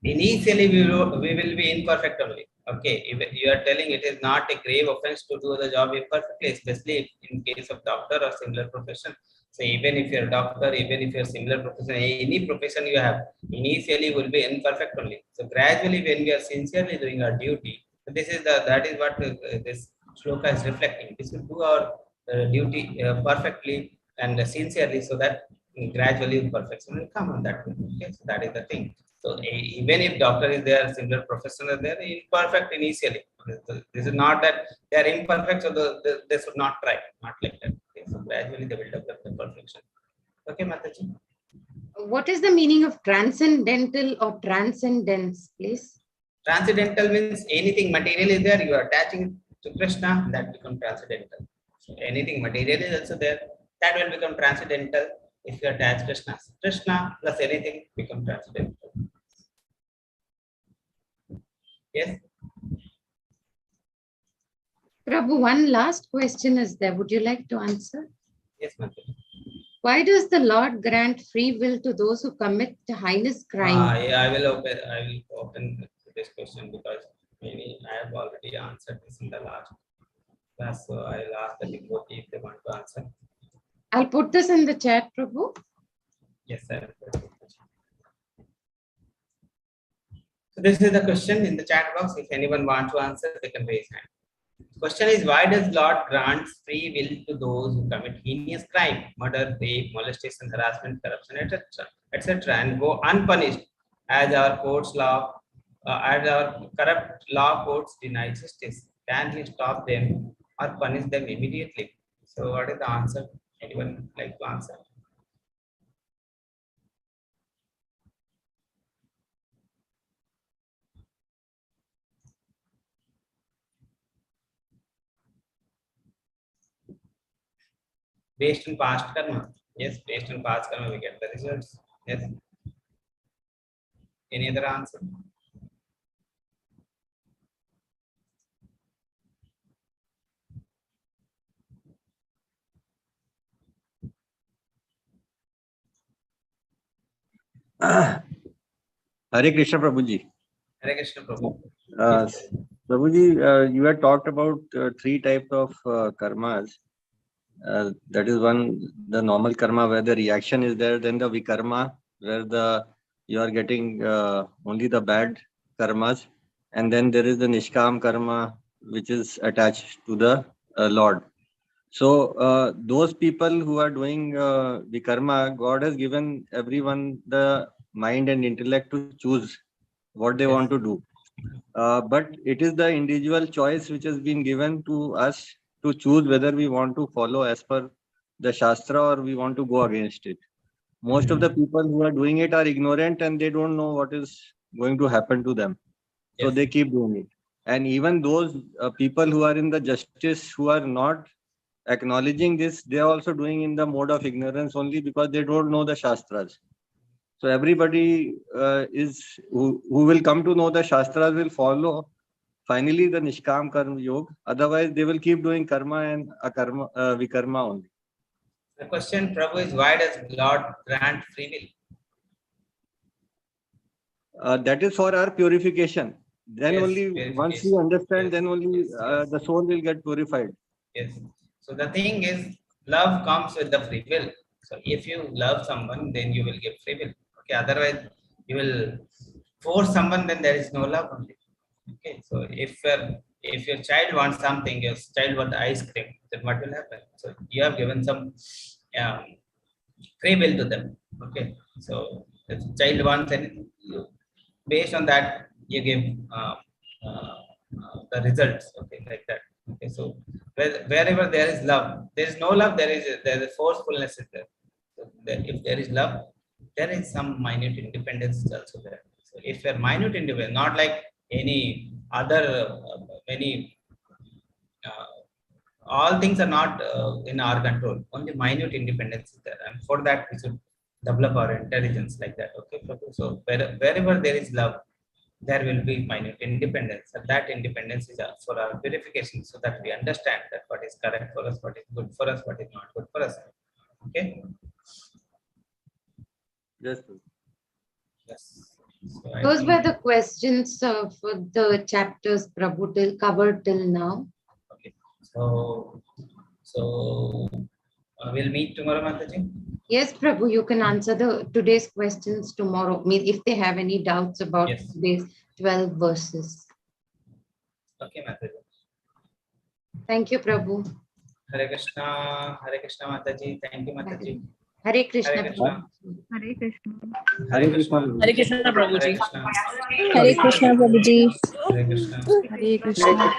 Speaker 2: Initially, we will be imperfect only. Okay, if you are telling it is not a grave offense to do the job imperfectly, especially in case of doctor or similar profession. So even if you're a doctor, even if you're similar profession, any profession you have, initially will be imperfect only. So gradually, when we are sincerely doing our duty, so that is what this shloka is reflecting. This will do our duty perfectly and sincerely, so that gradually perfection will come on that way. Okay, so that is the thing. So even if doctor is there, similar profession is there, imperfect initially. This is not that they are imperfect, so they should not try. Not like that. Okay, so gradually they will develop the perfection. Okay, Mataji.
Speaker 1: What is the meaning of transcendental or transcendence, please?
Speaker 2: Transcendental means anything material is there, you are attaching to Krishna, that becomes transcendental. So anything material is also there, that will become transcendental if you attach Krishna. Krishna plus anything become transcendental. Yes.
Speaker 1: Prabhu, one last question is there. Would you like to answer?
Speaker 2: Yes, Mataji.
Speaker 1: Why does the Lord grant free will to those who commit the heinous crime?
Speaker 2: Yeah, I will open this question because maybe I have already answered this in the last class. So I'll ask the devotee if they want to answer.
Speaker 1: I'll put this in the chat, Prabhu.
Speaker 2: Yes, sir. So this is the question in the chat box. If anyone wants to answer, they can raise hand. Question is, why does Lord grant free will to those who commit heinous crime, murder, rape, molestation, harassment, corruption, etc., and go unpunished, as our as our corrupt law courts deny justice? Can he stop them or punish them immediately? So, what is the answer? Anyone like to answer? Based on past karma. Yes, based on past karma, we get the results. Yes. Any other answer?
Speaker 6: Hare Krishna Prabhuji.
Speaker 2: Hare Krishna Prabhu.
Speaker 6: Prabhuji, you had talked about three types of karmas. That is one, the normal karma where the reaction is there, then the vikarma where you are getting only the bad karmas, and then there is the nishkam karma which is attached to the Lord. So those people who are doing vikarma, God has given everyone the mind and intellect to choose what they want to do. But it is the individual choice which has been given to us to choose whether we want to follow as per the Shastra or we want to go against it. Most of the people who are doing it are ignorant and they don't know what is going to happen to them. So
Speaker 2: Yes.
Speaker 6: they keep doing it. And even those people who are in the justice who are not acknowledging this, they are also doing in the mode of ignorance only because they don't know the Shastras. So everybody who will come to know the Shastras will follow finally the Nishkam Karma Yoga. Otherwise, they will keep doing karma and vikarma only.
Speaker 2: The question, Prabhu, is why does Lord grant free will?
Speaker 6: That is for our purification. Then
Speaker 2: Yes,
Speaker 6: only once we understand,
Speaker 2: yes,
Speaker 6: then only
Speaker 2: yes.
Speaker 6: the soul will get purified.
Speaker 2: Yes. So the thing is, love comes with the free will. So if you love someone, then you will give free will. Okay. Otherwise, you will force someone, then there is no love only. Okay. So if your child wants something, your child wants ice cream, then what will happen? So you have given some free will to them. Okay. So if the child wants anything, based on that, you give the results. Okay, like that. Okay, so wherever there is love, there is no love, there is a forcefulness is there. So if there is love, there is some minute independence is also there. So if you're minute independent, not like any other many all things are not in our control. Only minute independence is there, and for that we should develop our intelligence like that. Okay, so wherever there is love, there will be minute independence, and that independence is for our purification, so that we understand that what is correct for us, what is good for us, what is not good for us. Okay.
Speaker 6: Yes.
Speaker 2: Yes. So I
Speaker 1: Those
Speaker 2: think-
Speaker 1: were the questions for the chapters Prabhu covered till now.
Speaker 2: Okay. So we'll meet tomorrow, Mataji.
Speaker 1: Yes, Prabhu, you can answer today's questions tomorrow. If they have any doubts about
Speaker 2: Yes.
Speaker 1: today's 12 verses.
Speaker 2: Okay, Mataji.
Speaker 1: Thank you, Prabhu.
Speaker 2: Hare Krishna, Mataji. Thank you, Mataji.
Speaker 1: Hare Krishna.
Speaker 2: Hare Krishna.
Speaker 4: Hare Krishna.
Speaker 2: Hare Krishna.
Speaker 3: Hare Krishna, Prabhuji.
Speaker 2: Hare Krishna.
Speaker 3: Hare Krishna, Prabhuji.
Speaker 2: Hare Krishna.
Speaker 3: Hare Krishna.